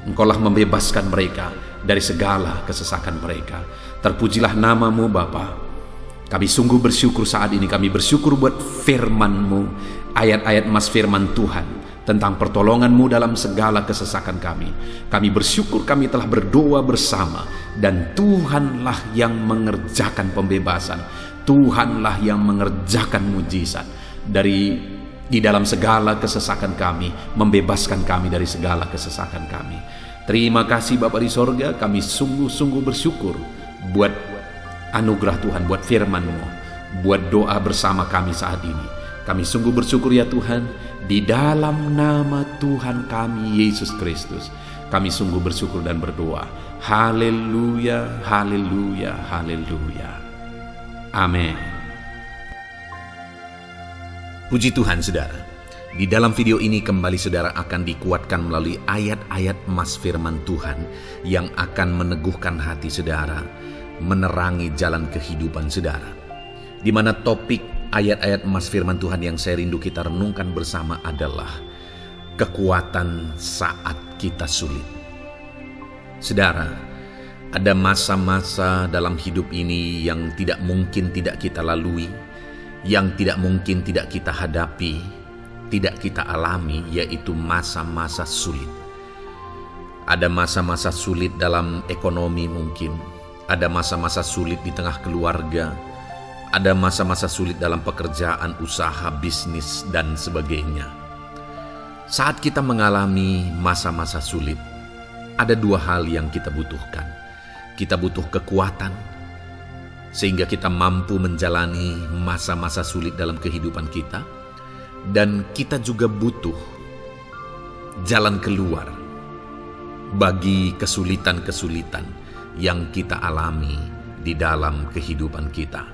Engkaulah membebaskan mereka dari segala kesesakan mereka. Terpujilah nama-Mu Bapa. Kami sungguh bersyukur saat ini, kami bersyukur buat firman-Mu, ayat-ayat emas firman Tuhan tentang pertolongan-Mu dalam segala kesesakan kami. Kami bersyukur kami telah berdoa bersama, dan Tuhanlah yang mengerjakan pembebasan, Tuhanlah yang mengerjakan mujizat dari di dalam segala kesesakan kami, membebaskan kami dari segala kesesakan kami. Terima kasih Bapa di sorga, kami sungguh-sungguh bersyukur buat anugerah Tuhan, buat firman-Mu, buat doa bersama kami saat ini. Kami sungguh bersyukur ya Tuhan, di dalam nama Tuhan kami Yesus Kristus, kami sungguh bersyukur dan berdoa. Haleluya, haleluya, haleluya. Amin. Puji Tuhan saudara, di dalam video ini kembali saudara akan dikuatkan melalui ayat-ayat emas firman Tuhan yang akan meneguhkan hati saudara, menerangi jalan kehidupan saudara. Di mana topik ayat-ayat emas firman Tuhan yang saya rindu kita renungkan bersama adalah kekuatan saat kita sulit. Saudara, ada masa-masa dalam hidup ini yang tidak mungkin tidak kita lalui, yang tidak mungkin tidak kita hadapi, tidak kita alami, yaitu masa-masa sulit. Ada masa-masa sulit dalam ekonomi mungkin, ada masa-masa sulit di tengah keluarga, ada masa-masa sulit dalam pekerjaan, usaha, bisnis, dan sebagainya. Saat kita mengalami masa-masa sulit, ada dua hal yang kita butuhkan. Kita butuh kekuatan, sehingga kita mampu menjalani masa-masa sulit dalam kehidupan kita. Dan kita juga butuh jalan keluar bagi kesulitan-kesulitan yang kita alami di dalam kehidupan kita.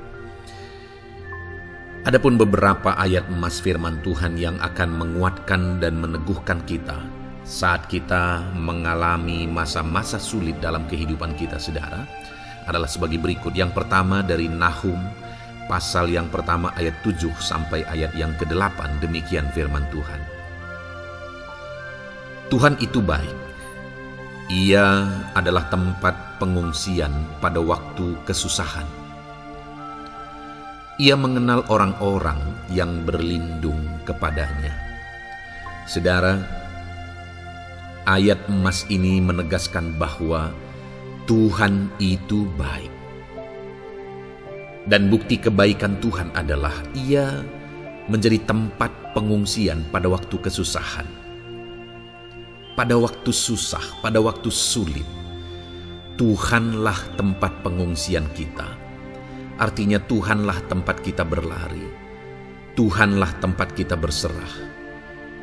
Adapun beberapa ayat emas firman Tuhan yang akan menguatkan dan meneguhkan kita saat kita mengalami masa-masa sulit dalam kehidupan kita, saudara, adalah sebagai berikut. Yang pertama dari Nahum pasal yang pertama ayat 7 sampai ayat yang ke-8. Demikian firman Tuhan. Tuhan itu baik. Ia adalah tempat pengungsian pada waktu kesusahan. Ia mengenal orang-orang yang berlindung kepadanya. Saudara, ayat emas ini menegaskan bahwa Tuhan itu baik. Dan bukti kebaikan Tuhan adalah Ia menjadi tempat pengungsian pada waktu kesusahan. Pada waktu susah, pada waktu sulit, Tuhanlah tempat pengungsian kita. Artinya Tuhanlah tempat kita berlari. Tuhanlah tempat kita berserah.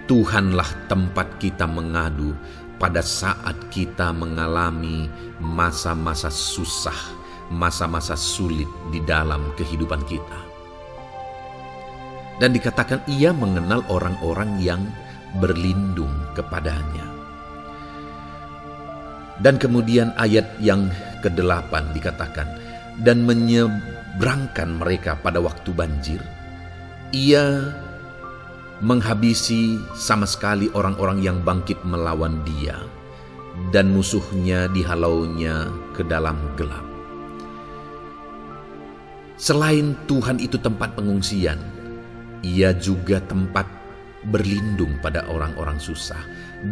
Tuhanlah tempat kita mengadu pada saat kita mengalami masa-masa susah, masa-masa sulit di dalam kehidupan kita. Dan dikatakan Ia mengenal orang-orang yang berlindung kepadanya. Dan kemudian ayat yang ke-8 dikatakan, dan menyeberangkan mereka pada waktu banjir. Ia menghabisi sama sekali orang-orang yang bangkit melawan Dia, dan musuhnya dihalaunya ke dalam gelap. Selain Tuhan itu tempat pengungsian, Ia juga tempat berlindung pada orang-orang susah,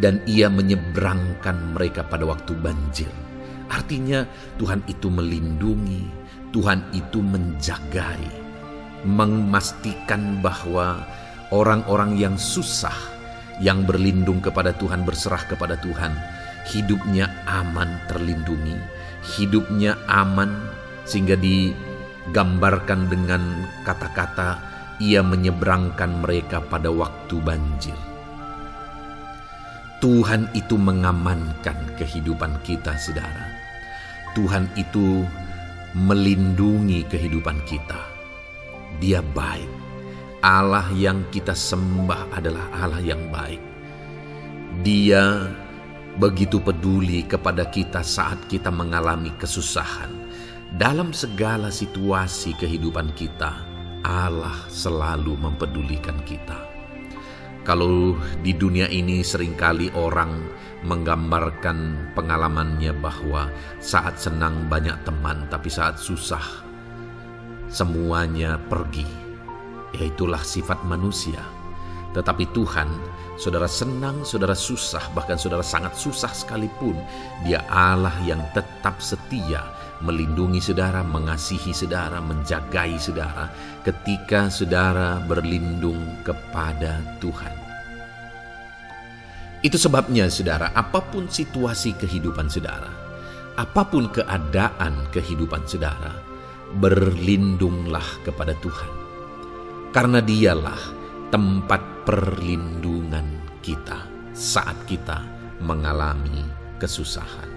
dan Ia menyeberangkan mereka pada waktu banjir. Artinya Tuhan itu melindungi, Tuhan itu menjagai, memastikan bahwa orang-orang yang susah, yang berlindung kepada Tuhan, berserah kepada Tuhan, hidupnya aman, terlindungi, hidupnya aman, sehingga digambarkan dengan kata-kata Ia menyeberangkan mereka pada waktu banjir. Tuhan itu mengamankan kehidupan kita, saudara. Tuhan itu melindungi kehidupan kita. Dia baik. Allah yang kita sembah adalah Allah yang baik. Dia begitu peduli kepada kita saat kita mengalami kesusahan. Dalam segala situasi kehidupan kita, Allah selalu mempedulikan kita. Kalau di dunia ini seringkali orang menggambarkan pengalamannya bahwa saat senang banyak teman, tapi saat susah semuanya pergi. Yaitulah sifat manusia. Tetapi Tuhan, saudara senang, saudara susah, bahkan saudara sangat susah sekalipun, Dia Allah yang tetap setia melindungi saudara, mengasihi saudara, menjagai saudara ketika saudara berlindung kepada Tuhan. Itu sebabnya saudara, apapun situasi kehidupan saudara, apapun keadaan kehidupan saudara, berlindunglah kepada Tuhan. Karena Dialah tempat perlindungan kita saat kita mengalami kesusahan.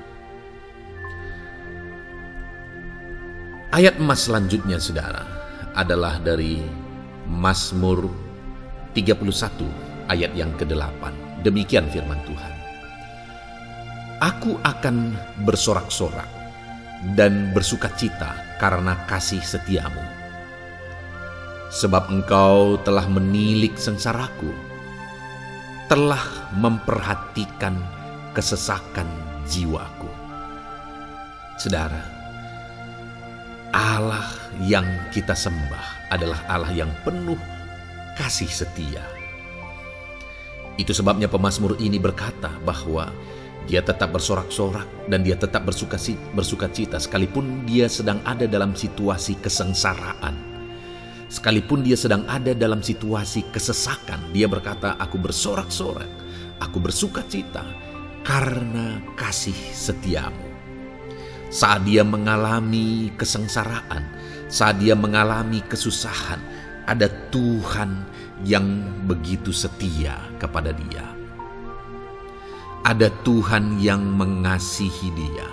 Ayat emas selanjutnya saudara adalah dari Mazmur 31 ayat yang ke-8. Demikian firman Tuhan. Aku akan bersorak-sorak dan bersukacita karena kasih setiamu. Sebab Engkau telah menilik sengsaraku, telah memperhatikan kesesakan jiwaku. Saudara, Allah yang kita sembah adalah Allah yang penuh kasih setia. Itu sebabnya pemazmur ini berkata bahwa dia tetap bersorak-sorak dan dia tetap bersukacita sekalipun dia sedang ada dalam situasi kesengsaraan. Sekalipun dia sedang ada dalam situasi kesesakan, dia berkata, aku bersorak-sorak, aku bersukacita karena kasih setiamu. Saat dia mengalami kesengsaraan, saat dia mengalami kesusahan, ada Tuhan yang begitu setia kepada dia. Ada Tuhan yang mengasihi dia.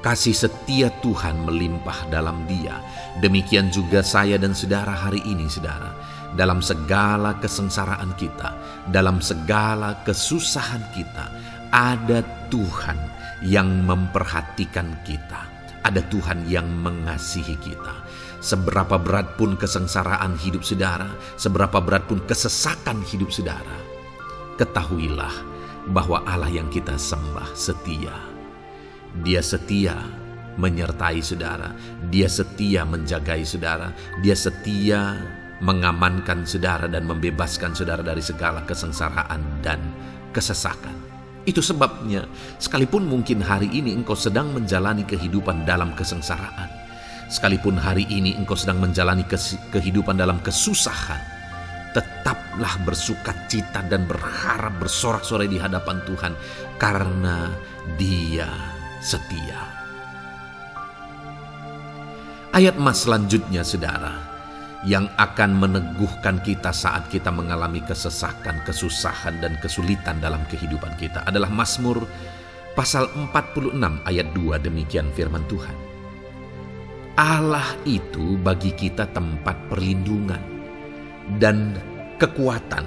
Kasih setia Tuhan melimpah dalam dia. Demikian juga saya dan saudara hari ini saudara. Dalam segala kesengsaraan kita, dalam segala kesusahan kita, ada Tuhan yang memperhatikan kita. Ada Tuhan yang mengasihi kita. Seberapa berat pun kesengsaraan hidup saudara, seberapa berat pun kesesakan hidup saudara, ketahuilah bahwa Allah yang kita sembah setia. Dia setia menyertai saudara, Dia setia menjagai saudara, Dia setia mengamankan saudara dan membebaskan saudara dari segala kesengsaraan dan kesesakan. Itu sebabnya sekalipun mungkin hari ini engkau sedang menjalani kehidupan dalam kesengsaraan, sekalipun hari ini engkau sedang menjalani kehidupan dalam kesusahan, tetaplah bersukacita dan berharap bersorak-sorai di hadapan Tuhan karena Dia setia. Ayat emas selanjutnya saudara, yang akan meneguhkan kita saat kita mengalami kesesakan, kesusahan dan kesulitan dalam kehidupan kita adalah Mazmur pasal 46 ayat 2. Demikian firman Tuhan. Allah itu bagi kita tempat perlindungan dan kekuatan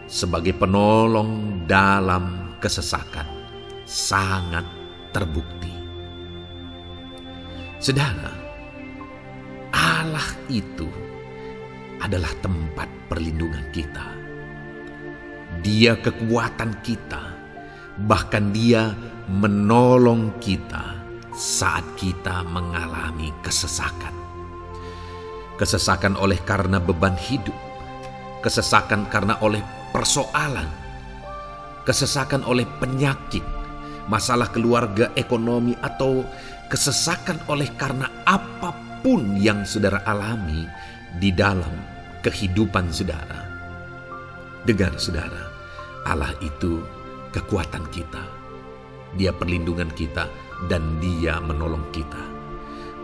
sebagai penolong dalam kesesakan, sangat terbukti. Saudara, Allah itu adalah tempat perlindungan kita. Dia kekuatan kita, bahkan Dia menolong kita saat kita mengalami kesesakan. Kesesakan oleh karena beban hidup, kesesakan karena oleh persoalan, kesesakan oleh penyakit, masalah keluarga, ekonomi, atau kesesakan oleh karena apapun yang saudara alami di dalam kehidupan saudara. Dengar saudara, Allah itu kekuatan kita. Dia perlindungan kita dan Dia menolong kita.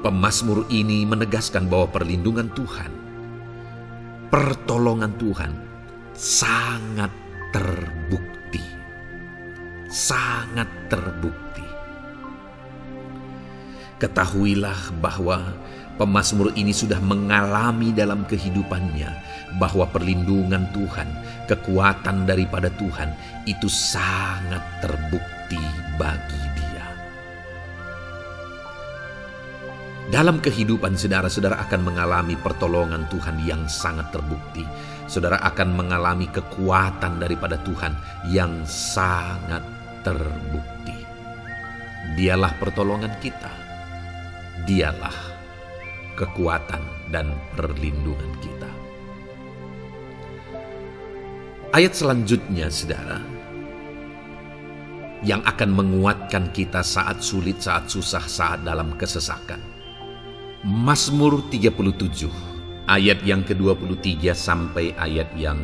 Pemazmur ini menegaskan bahwa perlindungan Tuhan, pertolongan Tuhan sangat terbukti. Sangat terbukti. Ketahuilah bahwa pemazmur ini sudah mengalami dalam kehidupannya bahwa perlindungan Tuhan, kekuatan daripada Tuhan itu sangat terbukti bagi dia. Dalam kehidupan saudara-saudara akan mengalami pertolongan Tuhan yang sangat terbukti. Saudara akan mengalami kekuatan daripada Tuhan yang sangat terbukti. Dialah pertolongan kita. Dialah kekuatan dan perlindungan kita. Ayat selanjutnya, saudara, yang akan menguatkan kita saat sulit, saat susah, saat dalam kesesakan. Mazmur 37, ayat yang ke-23 sampai ayat yang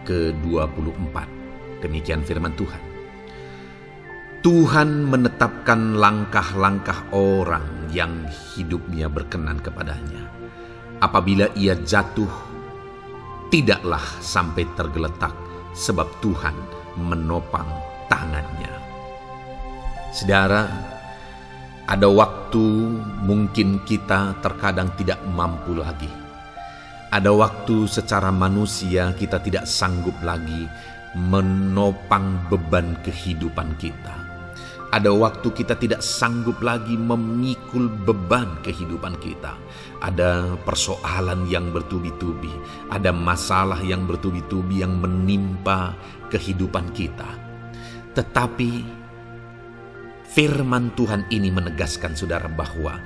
ke-24. Demikian firman Tuhan. Tuhan menetapkan langkah-langkah orang yang hidupnya berkenan kepadanya. Apabila ia jatuh, tidaklah sampai tergeletak, sebab Tuhan menopang tangannya. Saudara, ada waktu mungkin kita terkadang tidak mampu lagi. Ada waktu secara manusia kita tidak sanggup lagi menopang beban kehidupan kita. Ada waktu kita tidak sanggup lagi memikul beban kehidupan kita. Ada persoalan yang bertubi-tubi, ada masalah yang bertubi-tubi yang menimpa kehidupan kita. Tetapi firman Tuhan ini menegaskan, saudara, bahwa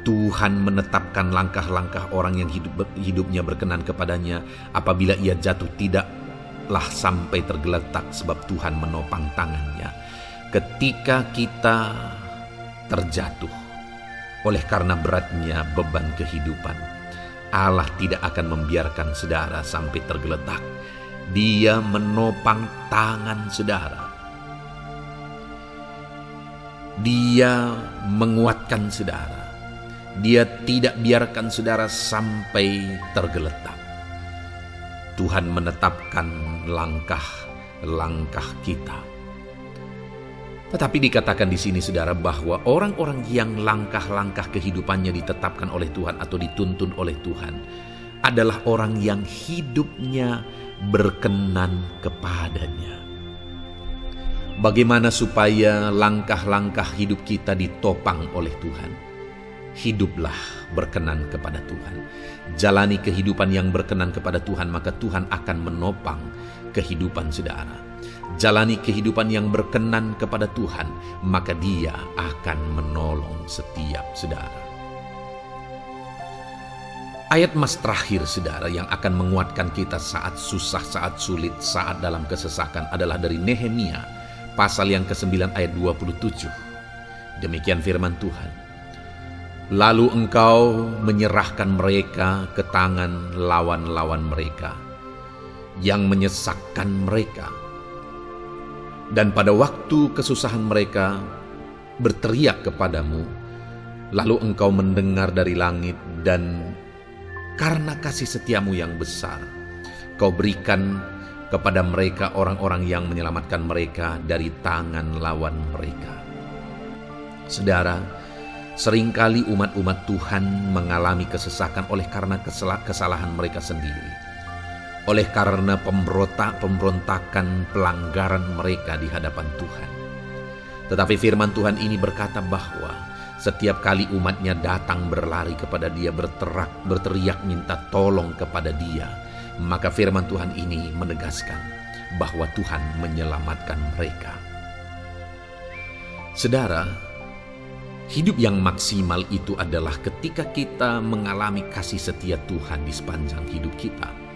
Tuhan menetapkan langkah-langkah orang yang hidupnya berkenan kepadanya. Apabila ia jatuh, tidaklah sampai tergeletak, sebab Tuhan menopang tangannya. Ketika kita terjatuh oleh karena beratnya beban kehidupan, Allah tidak akan membiarkan saudara sampai tergeletak. Dia menopang tangan saudara. Dia menguatkan saudara. Dia tidak biarkan saudara sampai tergeletak. Tuhan menetapkan langkah-langkah kita. Tetapi dikatakan di sini, saudara, bahwa orang-orang yang langkah-langkah kehidupannya ditetapkan oleh Tuhan atau dituntun oleh Tuhan adalah orang yang hidupnya berkenan kepadanya. Bagaimana supaya langkah-langkah hidup kita ditopang oleh Tuhan? Hiduplah berkenan kepada Tuhan. Jalani kehidupan yang berkenan kepada Tuhan, maka Tuhan akan menopang kehidupan saudara. Jalani kehidupan yang berkenan kepada Tuhan, maka Dia akan menolong setiap saudara. Ayat mas terakhir, saudara, yang akan menguatkan kita saat susah, saat sulit, saat dalam kesesakan adalah dari Nehemia pasal yang ke-9 ayat 27. Demikian firman Tuhan. Lalu engkau menyerahkan mereka ke tangan lawan-lawan mereka yang menyesakkan mereka. Dan pada waktu kesusahan mereka berteriak kepadamu, lalu engkau mendengar dari langit, dan karena kasih setiamu yang besar, kau berikan kepada mereka orang-orang yang menyelamatkan mereka dari tangan lawan mereka. Saudara, seringkali umat-umat Tuhan mengalami kesesakan oleh karena kesalahan mereka sendiri. Oleh karena pemberontakan, pelanggaran mereka di hadapan Tuhan. Tetapi firman Tuhan ini berkata bahwa setiap kali umatnya datang berlari kepada Dia, berteriak minta tolong kepada Dia, maka firman Tuhan ini menegaskan bahwa Tuhan menyelamatkan mereka. Saudara, hidup yang maksimal itu adalah ketika kita mengalami kasih setia Tuhan di sepanjang hidup kita.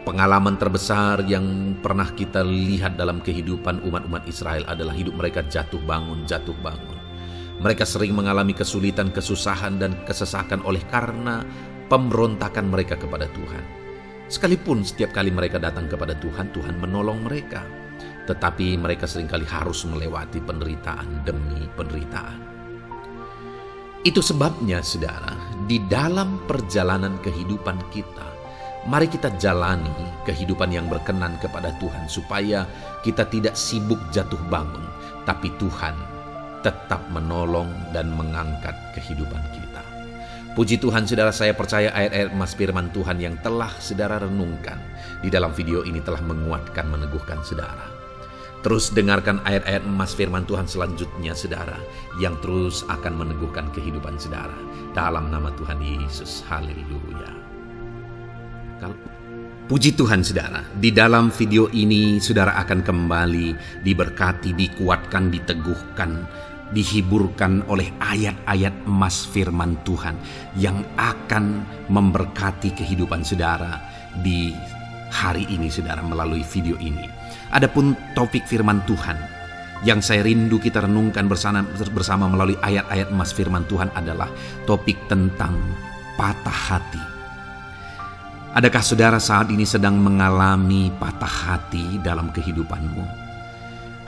Pengalaman terbesar yang pernah kita lihat dalam kehidupan umat-umat Israel adalah hidup mereka jatuh bangun. Mereka sering mengalami kesulitan, kesusahan, dan kesesakan oleh karena pemberontakan mereka kepada Tuhan. Sekalipun setiap kali mereka datang kepada Tuhan, Tuhan menolong mereka. Tetapi mereka seringkali harus melewati penderitaan demi penderitaan. Itu sebabnya, saudara, di dalam perjalanan kehidupan kita, mari kita jalani kehidupan yang berkenan kepada Tuhan, supaya kita tidak sibuk jatuh bangun, tapi Tuhan tetap menolong dan mengangkat kehidupan kita. Puji Tuhan, saudara, saya percaya ayat-ayat emas firman Tuhan yang telah saudara renungkan di dalam video ini telah menguatkan, meneguhkan saudara. Terus dengarkan ayat-ayat emas firman Tuhan selanjutnya, saudara, yang terus akan meneguhkan kehidupan saudara. Dalam nama Tuhan Yesus, haleluya. Puji Tuhan, saudara, di dalam video ini saudara akan kembali diberkati, dikuatkan, diteguhkan, dihiburkan oleh ayat-ayat emas firman Tuhan yang akan memberkati kehidupan saudara di hari ini saudara melalui video ini. Adapun topik firman Tuhan yang saya rindu kita renungkan bersama melalui ayat-ayat emas firman Tuhan adalah topik tentang patah hati. Adakah saudara saat ini sedang mengalami patah hati dalam kehidupanmu?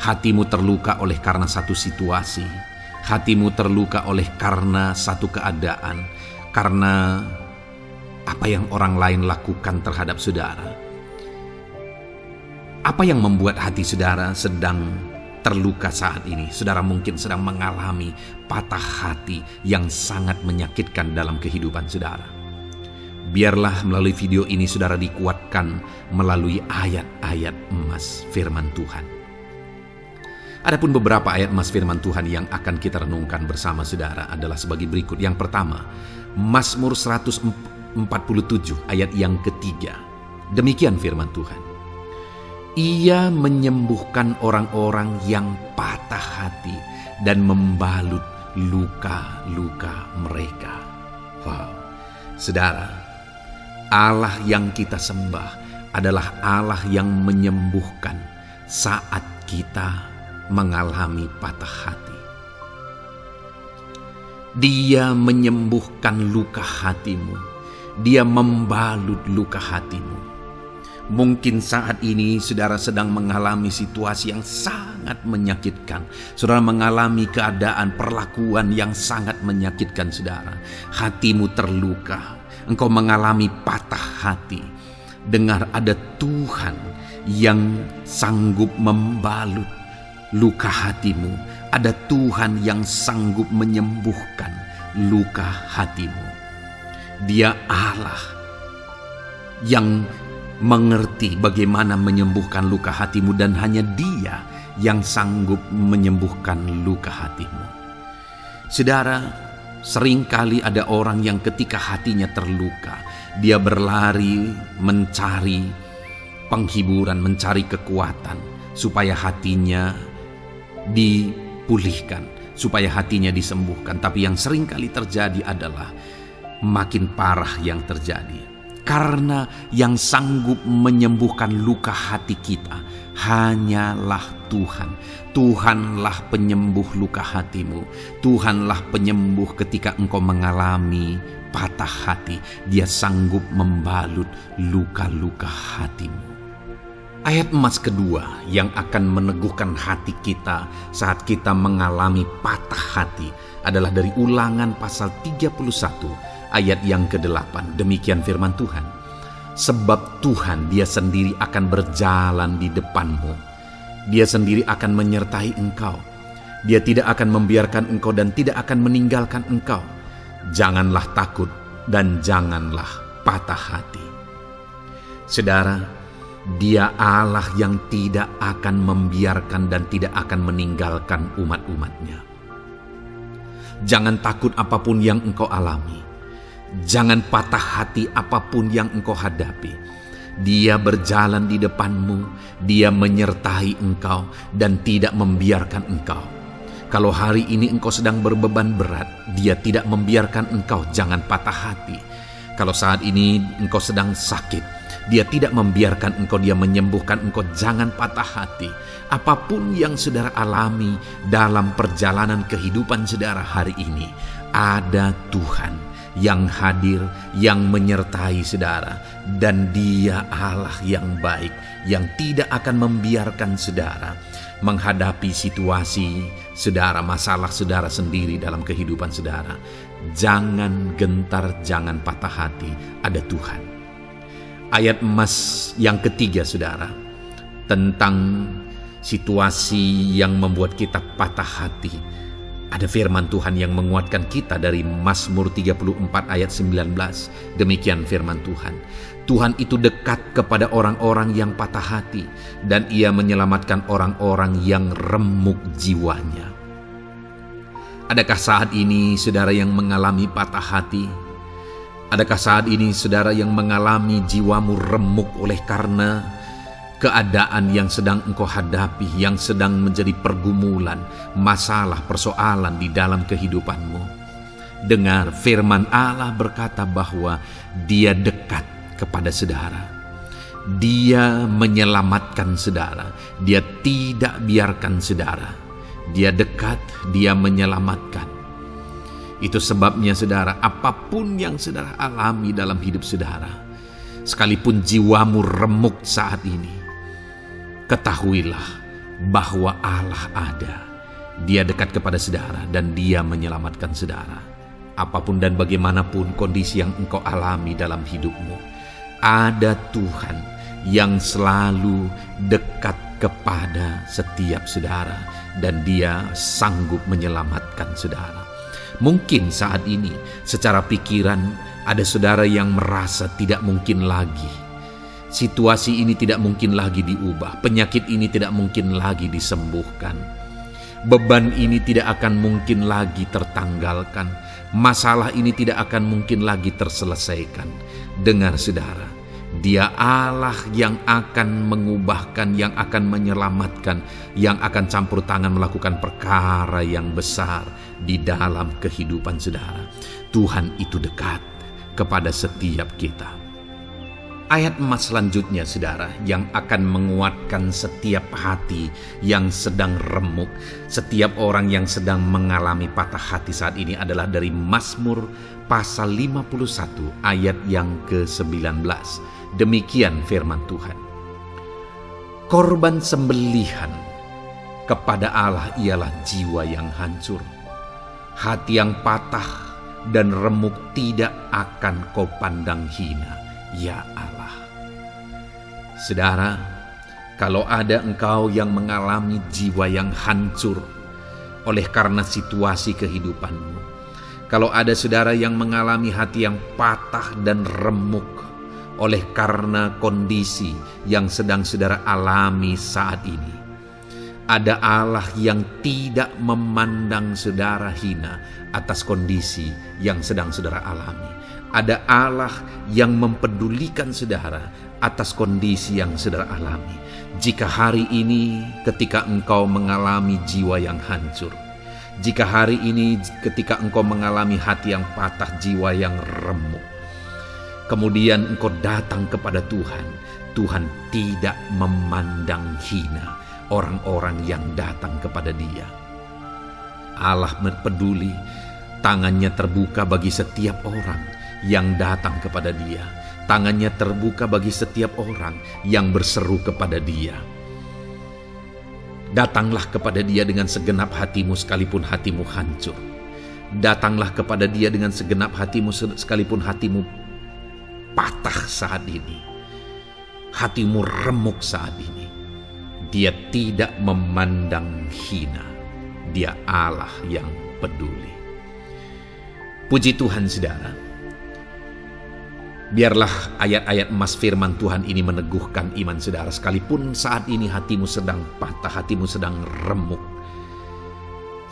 Hatimu terluka oleh karena satu situasi, hatimu terluka oleh karena satu keadaan, karena apa yang orang lain lakukan terhadap saudara. Apa yang membuat hati saudara sedang terluka saat ini? Saudara mungkin sedang mengalami patah hati yang sangat menyakitkan dalam kehidupan saudara. Biarlah melalui video ini saudara dikuatkan melalui ayat-ayat emas firman Tuhan. Adapun beberapa ayat emas firman Tuhan yang akan kita renungkan bersama saudara adalah sebagai berikut. Yang pertama, Mazmur 147 ayat yang ketiga. Demikian firman Tuhan. Ia menyembuhkan orang-orang yang patah hati dan membalut luka-luka mereka. Wow, saudara, Allah yang kita sembah adalah Allah yang menyembuhkan saat kita mengalami patah hati. Dia menyembuhkan luka hatimu. Dia membalut luka hatimu. Mungkin saat ini saudara sedang mengalami situasi yang sangat menyakitkan. Saudara mengalami keadaan perlakuan yang sangat menyakitkan saudara. Hatimu terluka. Engkau mengalami patah hati. Dengar, ada Tuhan yang sanggup membalut luka hatimu. Ada Tuhan yang sanggup menyembuhkan luka hatimu. Dia Allah yang mengerti bagaimana menyembuhkan luka hatimu, dan hanya Dia yang sanggup menyembuhkan luka hatimu. Saudara, seringkali ada orang yang ketika hatinya terluka, dia berlari mencari penghiburan, mencari kekuatan supaya hatinya dipulihkan, supaya hatinya disembuhkan. Tapi yang seringkali terjadi adalah makin parah yang terjadi. Karena yang sanggup menyembuhkan luka hati kita hanyalah Tuhan. Tuhanlah penyembuh luka hatimu. Tuhanlah penyembuh ketika engkau mengalami patah hati. Dia sanggup membalut luka-luka hatimu. Ayat emas kedua yang akan meneguhkan hati kita saat kita mengalami patah hati adalah dari Ulangan pasal 31 ayat yang ke-8. Demikian firman Tuhan. Sebab Tuhan Dia sendiri akan berjalan di depanmu. Dia sendiri akan menyertai engkau. Dia tidak akan membiarkan engkau dan tidak akan meninggalkan engkau. Janganlah takut dan janganlah patah hati. Saudara, Dia Allah yang tidak akan membiarkan dan tidak akan meninggalkan umat-umatnya. Jangan takut apapun yang engkau alami. Jangan patah hati apapun yang engkau hadapi. Dia berjalan di depanmu. Dia menyertai engkau dan tidak membiarkan engkau. Kalau hari ini engkau sedang berbeban berat, Dia tidak membiarkan engkau. Jangan patah hati. Kalau saat ini engkau sedang sakit, Dia tidak membiarkan engkau. Dia menyembuhkan engkau. Jangan patah hati. Apapun yang saudara alami dalam perjalanan kehidupan saudara hari ini, ada Tuhan yang hadir, yang menyertai saudara. Dan Dia Allah yang baik, yang tidak akan membiarkan saudara menghadapi situasi saudara, masalah saudara sendiri dalam kehidupan saudara. Jangan gentar, jangan patah hati, ada Tuhan. Ayat emas yang ketiga saudara, tentang situasi yang membuat kita patah hati. Ada firman Tuhan yang menguatkan kita dari Mazmur 34 ayat 19. Demikian firman Tuhan. Tuhan itu dekat kepada orang-orang yang patah hati, dan Ia menyelamatkan orang-orang yang remuk jiwanya. Adakah saat ini saudara yang mengalami patah hati? Adakah saat ini saudara yang mengalami jiwamu remuk oleh karena keadaan yang sedang engkau hadapi, yang sedang menjadi pergumulan, masalah, persoalan di dalam kehidupanmu? Dengar, firman Allah berkata bahwa Dia dekat kepada saudara. Dia menyelamatkan saudara. Dia tidak biarkan saudara. Dia dekat, dia menyelamatkan. Itu sebabnya saudara, apapun yang saudara alami dalam hidup saudara, sekalipun jiwamu remuk saat ini, ketahuilah bahwa Allah ada. Dia dekat kepada saudara dan dia menyelamatkan saudara. Apapun dan bagaimanapun kondisi yang engkau alami dalam hidupmu, ada Tuhan yang selalu dekat kepada setiap saudara dan dia sanggup menyelamatkan saudara. Mungkin saat ini secara pikiran ada saudara yang merasa tidak mungkin lagi. Situasi ini tidak mungkin lagi diubah. Penyakit ini tidak mungkin lagi disembuhkan. Beban ini tidak akan mungkin lagi tertanggalkan. Masalah ini tidak akan mungkin lagi terselesaikan. Dengar saudara, Dia Allah yang akan mengubahkan, yang akan menyelamatkan, yang akan campur tangan melakukan perkara yang besar di dalam kehidupan saudara. Tuhan itu dekat kepada setiap kita. Ayat emas selanjutnya saudara, yang akan menguatkan setiap hati yang sedang remuk, setiap orang yang sedang mengalami patah hati saat ini adalah dari Mazmur pasal 51 ayat yang ke-19. Demikian firman Tuhan. Korban sembelihan kepada Allah ialah jiwa yang hancur. Hati yang patah dan remuk tidak akan kau pandang hina, ya Allah. Saudara, kalau ada engkau yang mengalami jiwa yang hancur oleh karena situasi kehidupanmu, kalau ada saudara yang mengalami hati yang patah dan remuk oleh karena kondisi yang sedang saudara alami saat ini, ada Allah yang tidak memandang saudara hina atas kondisi yang sedang saudara alami. Ada Allah yang mempedulikan saudara atas kondisi yang saudara alami. Jika hari ini ketika engkau mengalami jiwa yang hancur, jika hari ini ketika engkau mengalami hati yang patah, jiwa yang remuk, kemudian engkau datang kepada Tuhan, Tuhan tidak memandang hina orang-orang yang datang kepada Dia. Allah peduli, tangannya terbuka bagi setiap orang yang datang kepada Dia. Tangannya terbuka bagi setiap orang yang berseru kepada Dia. Datanglah kepada Dia dengan segenap hatimu sekalipun hatimu hancur. Datanglah kepada Dia dengan segenap hatimu sekalipun hatimu patah saat ini, hatimu remuk saat ini. Dia tidak memandang hina. Dia Allah yang peduli. Puji Tuhan saudara. Biarlah ayat-ayat emas firman Tuhan ini meneguhkan iman saudara. Sekalipun saat ini hatimu sedang patah, hatimu sedang remuk,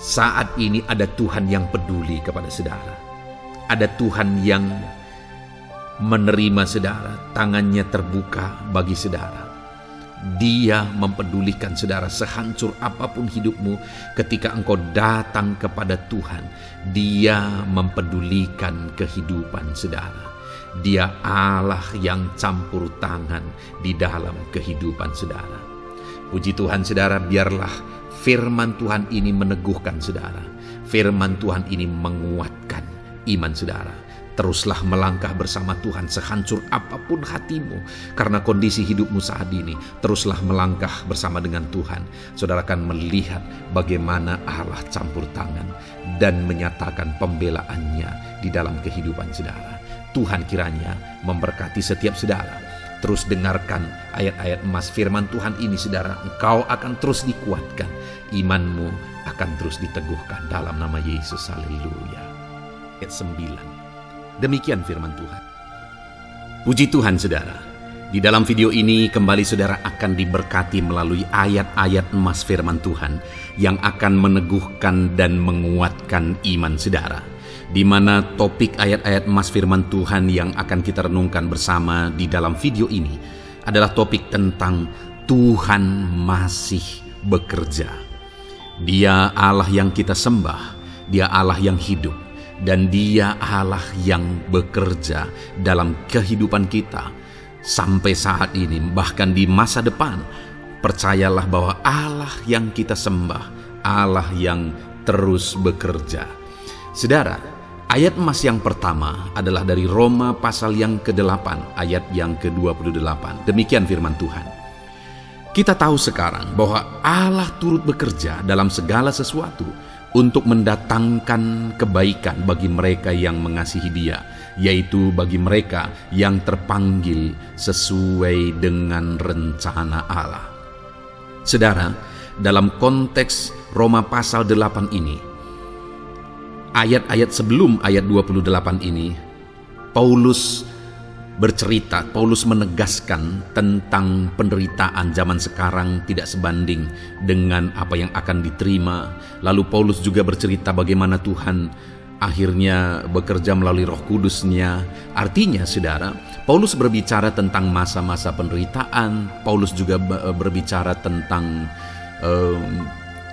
saat ini ada Tuhan yang peduli kepada saudara. Ada Tuhan yang menerima saudara, tangannya terbuka bagi saudara. Dia mempedulikan saudara sehancur apapun hidupmu. Ketika engkau datang kepada Tuhan, Dia mempedulikan kehidupan saudara. Dia Allah yang campur tangan di dalam kehidupan saudara. Puji Tuhan saudara, biarlah firman Tuhan ini meneguhkan saudara. Firman Tuhan ini menguatkan iman saudara. Teruslah melangkah bersama Tuhan sehancur apapun hatimu karena kondisi hidupmu saat ini. Teruslah melangkah bersama dengan Tuhan. Saudara akan melihat bagaimana Allah campur tangan dan menyatakan pembelaannya di dalam kehidupan saudara. Tuhan kiranya memberkati setiap saudara. Terus dengarkan ayat-ayat emas firman Tuhan ini saudara. Engkau akan terus dikuatkan. Imanmu akan terus diteguhkan dalam nama Yesus. Haleluya. Ayat 9. Demikian firman Tuhan. Puji Tuhan saudara. Di dalam video ini kembali saudara akan diberkati melalui ayat-ayat emas firman Tuhan yang akan meneguhkan dan menguatkan iman saudara. Di mana topik ayat-ayat emas firman Tuhan yang akan kita renungkan bersama di dalam video ini adalah topik tentang Tuhan masih bekerja. Dia Allah yang kita sembah, Dia Allah yang hidup, dan Dia Allah yang bekerja dalam kehidupan kita. Sampai saat ini, bahkan di masa depan, percayalah bahwa Allah yang kita sembah, Allah yang terus bekerja. Saudara, ayat emas yang pertama adalah dari Roma pasal yang ke-8, ayat yang ke-28. Demikian firman Tuhan. Kita tahu sekarang bahwa Allah turut bekerja dalam segala sesuatu untuk mendatangkan kebaikan bagi mereka yang mengasihi Dia, yaitu bagi mereka yang terpanggil sesuai dengan rencana Allah. Saudara, dalam konteks Roma pasal 8 ini, ayat-ayat sebelum ayat 28 ini, Paulus menegaskan tentang penderitaan zaman sekarang tidak sebanding dengan apa yang akan diterima. Lalu Paulus juga bercerita bagaimana Tuhan akhirnya bekerja melalui Roh Kudus-Nya. Artinya, saudara, Paulus berbicara tentang masa-masa penderitaan. Paulus juga berbicara tentang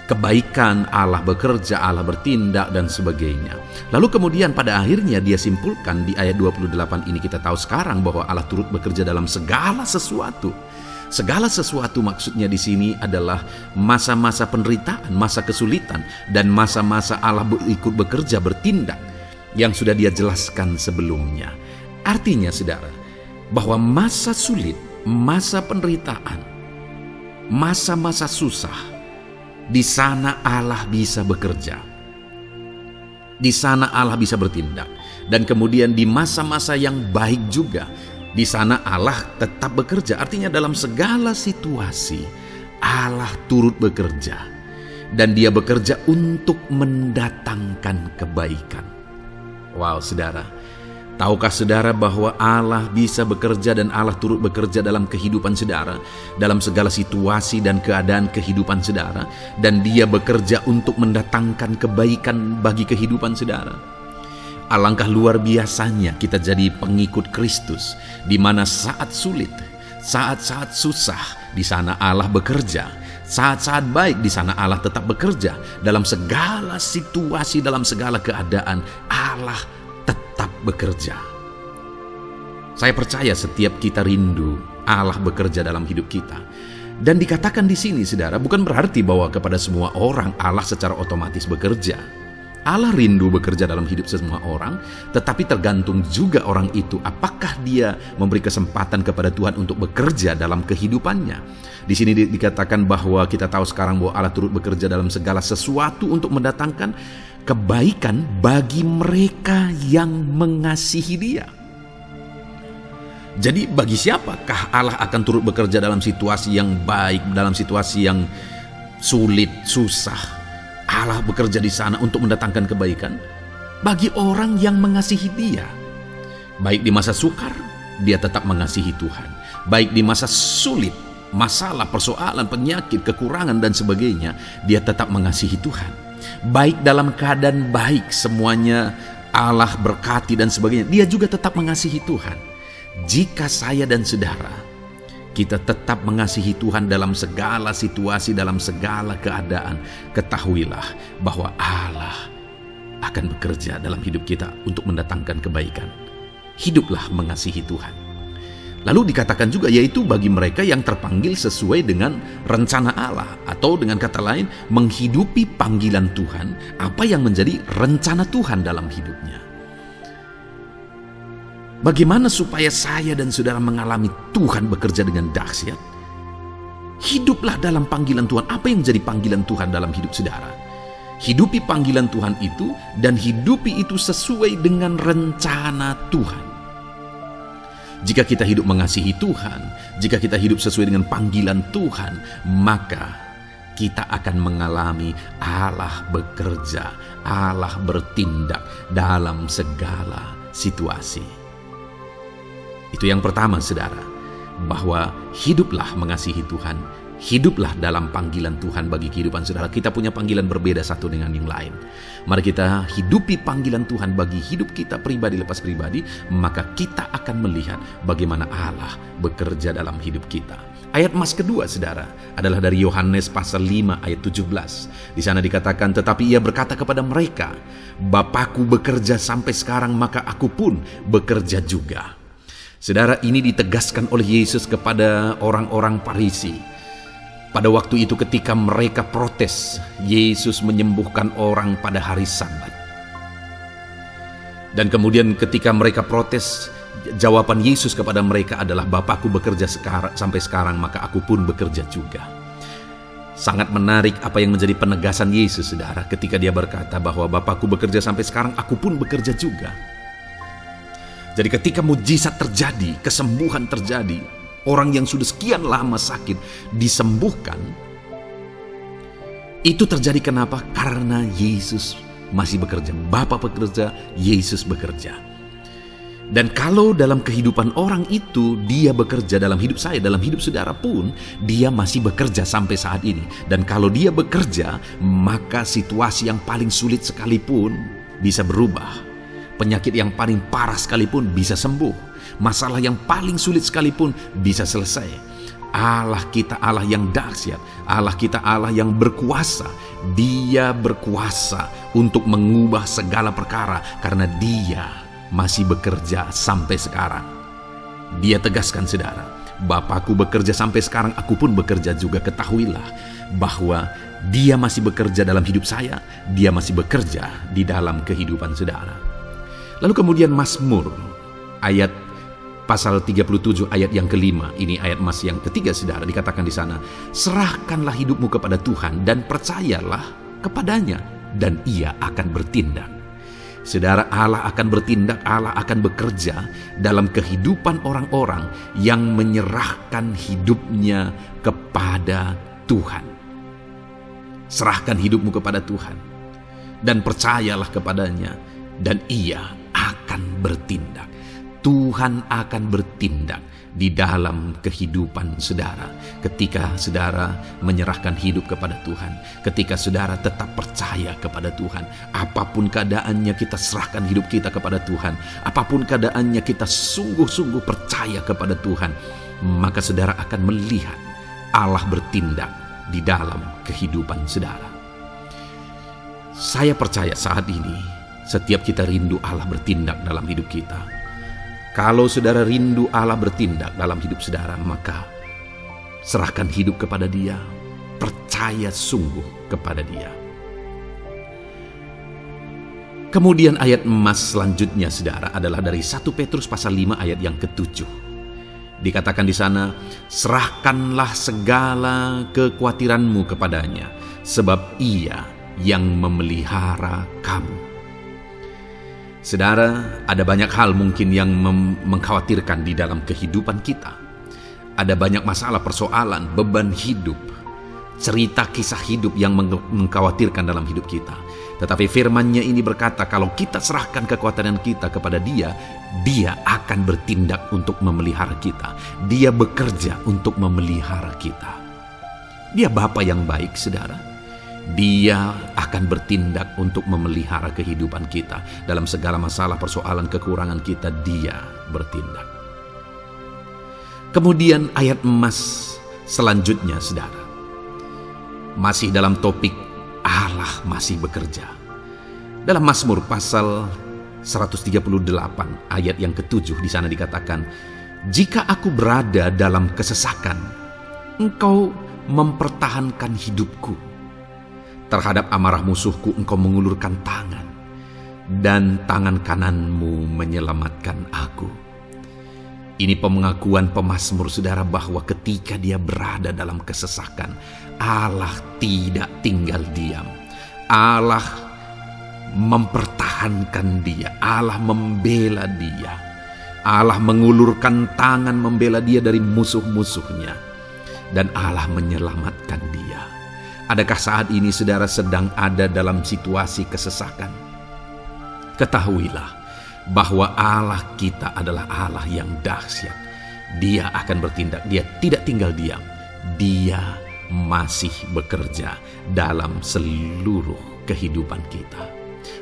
kebaikan, Allah bekerja, Allah bertindak, dan sebagainya. Lalu kemudian pada akhirnya dia simpulkan di ayat 28 ini, kita tahu sekarang bahwa Allah turut bekerja dalam segala sesuatu. Segala sesuatu maksudnya di sini adalah masa-masa penderitaan, masa kesulitan, dan masa-masa Allah ikut bekerja, bertindak, yang sudah dia jelaskan sebelumnya. Artinya, saudara, bahwa masa sulit, masa penderitaan, masa-masa susah, di sana Allah bisa bekerja. Di sana Allah bisa bertindak. Dan kemudian di masa-masa yang baik juga, di sana Allah tetap bekerja. Artinya dalam segala situasi Allah turut bekerja. Dan Dia bekerja untuk mendatangkan kebaikan. Wow, saudara. Tahukah saudara bahwa Allah bisa bekerja dan Allah turut bekerja dalam kehidupan saudara, dalam segala situasi dan keadaan kehidupan saudara, dan Dia bekerja untuk mendatangkan kebaikan bagi kehidupan saudara? Alangkah luar biasanya kita jadi pengikut Kristus, di mana saat sulit, saat-saat susah, di sana Allah bekerja. Saat-saat baik, di sana Allah tetap bekerja. Dalam segala situasi, dalam segala keadaan, Allah tetap bekerja. Saya percaya setiap kita rindu Allah bekerja dalam hidup kita. Dan dikatakan di sini, saudara, bukan berarti bahwa kepada semua orang Allah secara otomatis bekerja. Allah rindu bekerja dalam hidup semua orang, tetapi tergantung juga orang itu apakah dia memberi kesempatan kepada Tuhan untuk bekerja dalam kehidupannya. Di sini dikatakan bahwa kita tahu sekarang bahwa Allah turut bekerja dalam segala sesuatu untuk mendatangkan kebaikan bagi mereka yang mengasihi Dia. Jadi bagi siapakah Allah akan turut bekerja dalam situasi yang baik, dalam situasi yang sulit, susah? Allah bekerja di sana untuk mendatangkan kebaikan bagi orang yang mengasihi Dia. Baik di masa sukar, dia tetap mengasihi Tuhan. Baik di masa sulit, masalah, persoalan, penyakit, kekurangan, dan sebagainya, dia tetap mengasihi Tuhan. Baik dalam keadaan baik, semuanya Allah berkati dan sebagainya, dia juga tetap mengasihi Tuhan. Jika saya dan saudara, kita tetap mengasihi Tuhan dalam segala situasi, dalam segala keadaan, ketahuilah bahwa Allah akan bekerja dalam hidup kita untuk mendatangkan kebaikan. Hiduplah mengasihi Tuhan. Lalu dikatakan juga, yaitu bagi mereka yang terpanggil sesuai dengan rencana Allah, atau dengan kata lain, menghidupi panggilan Tuhan, apa yang menjadi rencana Tuhan dalam hidupnya. Bagaimana supaya saya dan saudara mengalami Tuhan bekerja dengan dahsyat? Hiduplah dalam panggilan Tuhan. Apa yang menjadi panggilan Tuhan dalam hidup saudara? Hidupi panggilan Tuhan itu, dan hidupi itu sesuai dengan rencana Tuhan. Jika kita hidup mengasihi Tuhan, jika kita hidup sesuai dengan panggilan Tuhan, maka kita akan mengalami Allah bekerja, Allah bertindak dalam segala situasi. Itu yang pertama, saudara, bahwa hiduplah mengasihi Tuhan, hiduplah dalam panggilan Tuhan bagi kehidupan saudara. Kita punya panggilan berbeda satu dengan yang lain. Mari kita hidupi panggilan Tuhan bagi hidup kita pribadi lepas pribadi, maka kita akan melihat bagaimana Allah bekerja dalam hidup kita. Ayat emas kedua, saudara, adalah dari Yohanes pasal 5 ayat 17. Di sana dikatakan, tetapi ia berkata kepada mereka, Bapakku bekerja sampai sekarang, maka aku pun bekerja juga. Saudara, ini ditegaskan oleh Yesus kepada orang-orang Farisi. Pada waktu itu ketika mereka protes, Yesus menyembuhkan orang pada hari Sabat. Dan kemudian ketika mereka protes, jawaban Yesus kepada mereka adalah, Bapakku bekerja sampai sekarang, maka aku pun bekerja juga. Sangat menarik apa yang menjadi penegasan Yesus, saudara, ketika dia berkata bahwa Bapakku bekerja sampai sekarang, aku pun bekerja juga. Jadi ketika mujizat terjadi, kesembuhan terjadi, orang yang sudah sekian lama sakit disembuhkan, itu terjadi kenapa? Karena Yesus masih bekerja. Bapa bekerja, Yesus bekerja. Dan kalau dalam kehidupan orang itu dia bekerja, dalam hidup saya, dalam hidup saudara pun, dia masih bekerja sampai saat ini. Dan kalau dia bekerja, maka situasi yang paling sulit sekalipun bisa berubah. Penyakit yang paling parah sekalipun bisa sembuh. Masalah yang paling sulit sekalipun bisa selesai. Allah kita Allah yang dahsyat, Allah kita Allah yang berkuasa. Dia berkuasa untuk mengubah segala perkara karena Dia masih bekerja sampai sekarang. Dia tegaskan, saudara, Bapakku bekerja sampai sekarang, aku pun bekerja juga. Ketahuilah bahwa Dia masih bekerja dalam hidup saya, Dia masih bekerja di dalam kehidupan saudara. Lalu kemudian Mazmur ayat pasal 37 ayat yang kelima, ini ayat Mas yang ketiga, saudara, dikatakan di sana, serahkanlah hidupmu kepada Tuhan dan percayalah kepadanya dan Ia akan bertindak. Saudara, Allah akan bertindak, Allah akan bekerja dalam kehidupan orang-orang yang menyerahkan hidupnya kepada Tuhan. Serahkan hidupmu kepada Tuhan dan percayalah kepadanya dan Ia akan bertindak. Tuhan akan bertindak di dalam kehidupan saudara ketika saudara menyerahkan hidup kepada Tuhan, ketika saudara tetap percaya kepada Tuhan. Apapun keadaannya, kita serahkan hidup kita kepada Tuhan. Apapun keadaannya, kita sungguh-sungguh percaya kepada Tuhan, maka saudara akan melihat Allah bertindak di dalam kehidupan saudara. Saya percaya saat ini setiap kita rindu Allah bertindak dalam hidup kita. Kalau saudara rindu Allah bertindak dalam hidup saudara, maka serahkan hidup kepada Dia, percaya sungguh kepada Dia. Kemudian ayat emas selanjutnya, saudara, adalah dari 1 Petrus pasal 5 ayat yang ke-7. Dikatakan di sana, serahkanlah segala kekhawatiranmu kepadanya, sebab Ia yang memelihara kamu. Saudara, ada banyak hal mungkin yang mengkhawatirkan di dalam kehidupan kita. Ada banyak masalah, persoalan, beban hidup, cerita kisah hidup yang mengkhawatirkan dalam hidup kita. Tetapi firman-Nya ini berkata, kalau kita serahkan kekhawatiran kita kepada Dia, Dia akan bertindak untuk memelihara kita. Dia bekerja untuk memelihara kita. Dia Bapa yang baik, saudara. Dia akan bertindak untuk memelihara kehidupan kita. Dalam segala masalah, persoalan, kekurangan kita, Dia bertindak. Kemudian ayat emas selanjutnya, saudara, masih dalam topik Allah masih bekerja. Dalam Mazmur pasal 138 ayat yang ke-7, di sana dikatakan, jika aku berada dalam kesesakan, Engkau mempertahankan hidupku. Terhadap amarah musuhku Engkau mengulurkan tangan, dan tangan kananmu menyelamatkan aku. Ini pengakuan pemazmur, saudara, bahwa ketika dia berada dalam kesesakan, Allah tidak tinggal diam. Allah mempertahankan dia, Allah membela dia, Allah mengulurkan tangan membela dia dari musuh-musuhnya, dan Allah menyelamatkan dia. Adakah saat ini saudara sedang ada dalam situasi kesesakan? Ketahuilah bahwa Allah kita adalah Allah yang dahsyat. Dia akan bertindak, Dia tidak tinggal diam. Dia masih bekerja dalam seluruh kehidupan kita.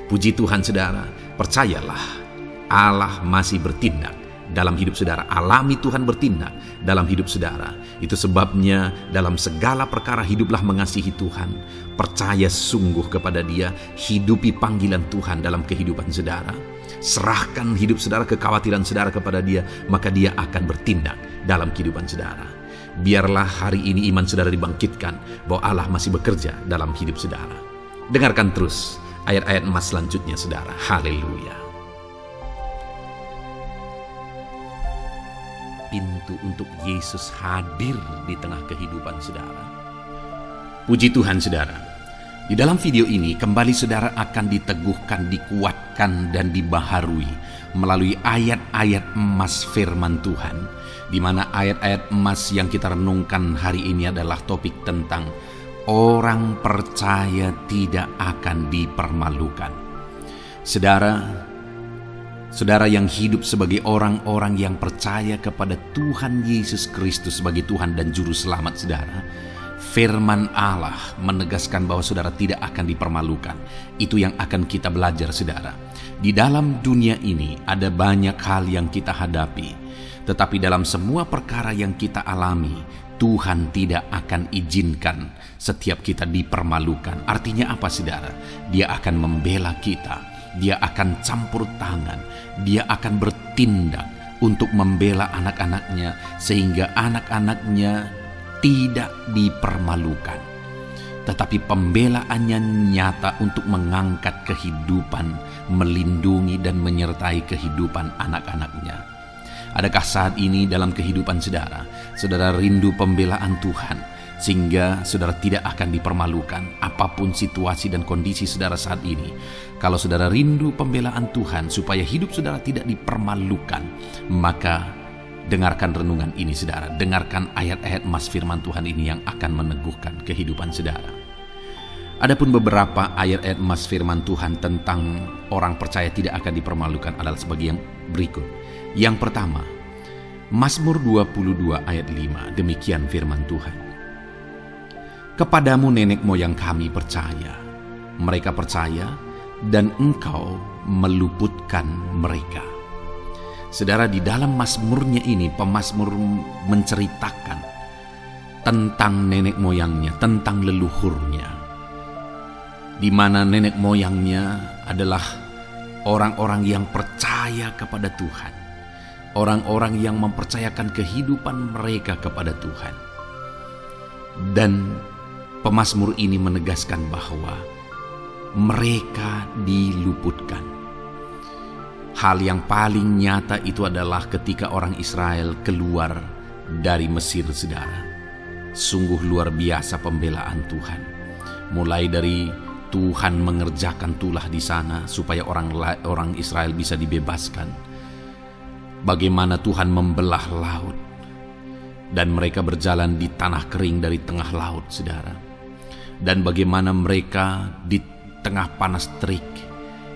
Puji Tuhan, saudara, percayalah Allah masih bertindak dalam hidup saudara. Alami Tuhan bertindak dalam hidup saudara. Itu sebabnya dalam segala perkara hiduplah mengasihi Tuhan. Percaya sungguh kepada Dia. Hidupi panggilan Tuhan dalam kehidupan saudara. Serahkan hidup saudara, kekhawatiran saudara kepada Dia. Maka Dia akan bertindak dalam kehidupan saudara. Biarlah hari ini iman saudara dibangkitkan bahwa Allah masih bekerja dalam hidup saudara. Dengarkan terus ayat-ayat emas selanjutnya saudara. Haleluya. Pintu untuk Yesus hadir di tengah kehidupan saudara. Puji Tuhan saudara. Di dalam video ini kembali saudara akan diteguhkan, dikuatkan dan dibaharui melalui ayat-ayat emas firman Tuhan, di mana ayat-ayat emas yang kita renungkan hari ini adalah topik tentang orang percaya tidak akan dipermalukan. Saudara yang hidup sebagai orang-orang yang percaya kepada Tuhan Yesus Kristus sebagai Tuhan dan Juru Selamat saudara, firman Allah menegaskan bahwa saudara tidak akan dipermalukan. Itu yang akan kita belajar saudara. Di dalam dunia ini ada banyak hal yang kita hadapi, tetapi dalam semua perkara yang kita alami, Tuhan tidak akan izinkan setiap kita dipermalukan. Artinya apa saudara? Dia akan membela kita. Dia akan campur tangan, Dia akan bertindak untuk membela anak-anaknya sehingga anak-anaknya tidak dipermalukan. Tetapi pembelaannya nyata untuk mengangkat kehidupan, melindungi dan menyertai kehidupan anak-anaknya. Adakah saat ini dalam kehidupan saudara rindu pembelaan Tuhan sehingga saudara tidak akan dipermalukan apapun situasi dan kondisi saudara saat ini? Kalau saudara rindu pembelaan Tuhan supaya hidup saudara tidak dipermalukan, maka dengarkan renungan ini saudara. Dengarkan ayat-ayat emas firman Tuhan ini yang akan meneguhkan kehidupan saudara. Adapun beberapa ayat-ayat emas firman Tuhan tentang orang percaya tidak akan dipermalukan adalah sebagai yang berikut. Yang pertama, Mazmur 22 ayat 5, demikian firman Tuhan. Kepadamu nenek moyang kami percaya, mereka percaya dan Engkau meluputkan mereka. Saudara, di dalam mazmurnya ini pemazmur menceritakan tentang nenek moyangnya, tentang leluhurnya, di mana nenek moyangnya adalah orang-orang yang percaya kepada Tuhan, orang-orang yang mempercayakan kehidupan mereka kepada Tuhan. Dan pemazmur ini menegaskan bahwa mereka diluputkan. Hal yang paling nyata itu adalah ketika orang Israel keluar dari Mesir saudara. Sungguh luar biasa pembelaan Tuhan. Mulai dari Tuhan mengerjakan tulah di sana supaya orang Israel bisa dibebaskan. Bagaimana Tuhan membelah laut dan mereka berjalan di tanah kering dari tengah laut saudara. Dan bagaimana mereka di tengah panas terik,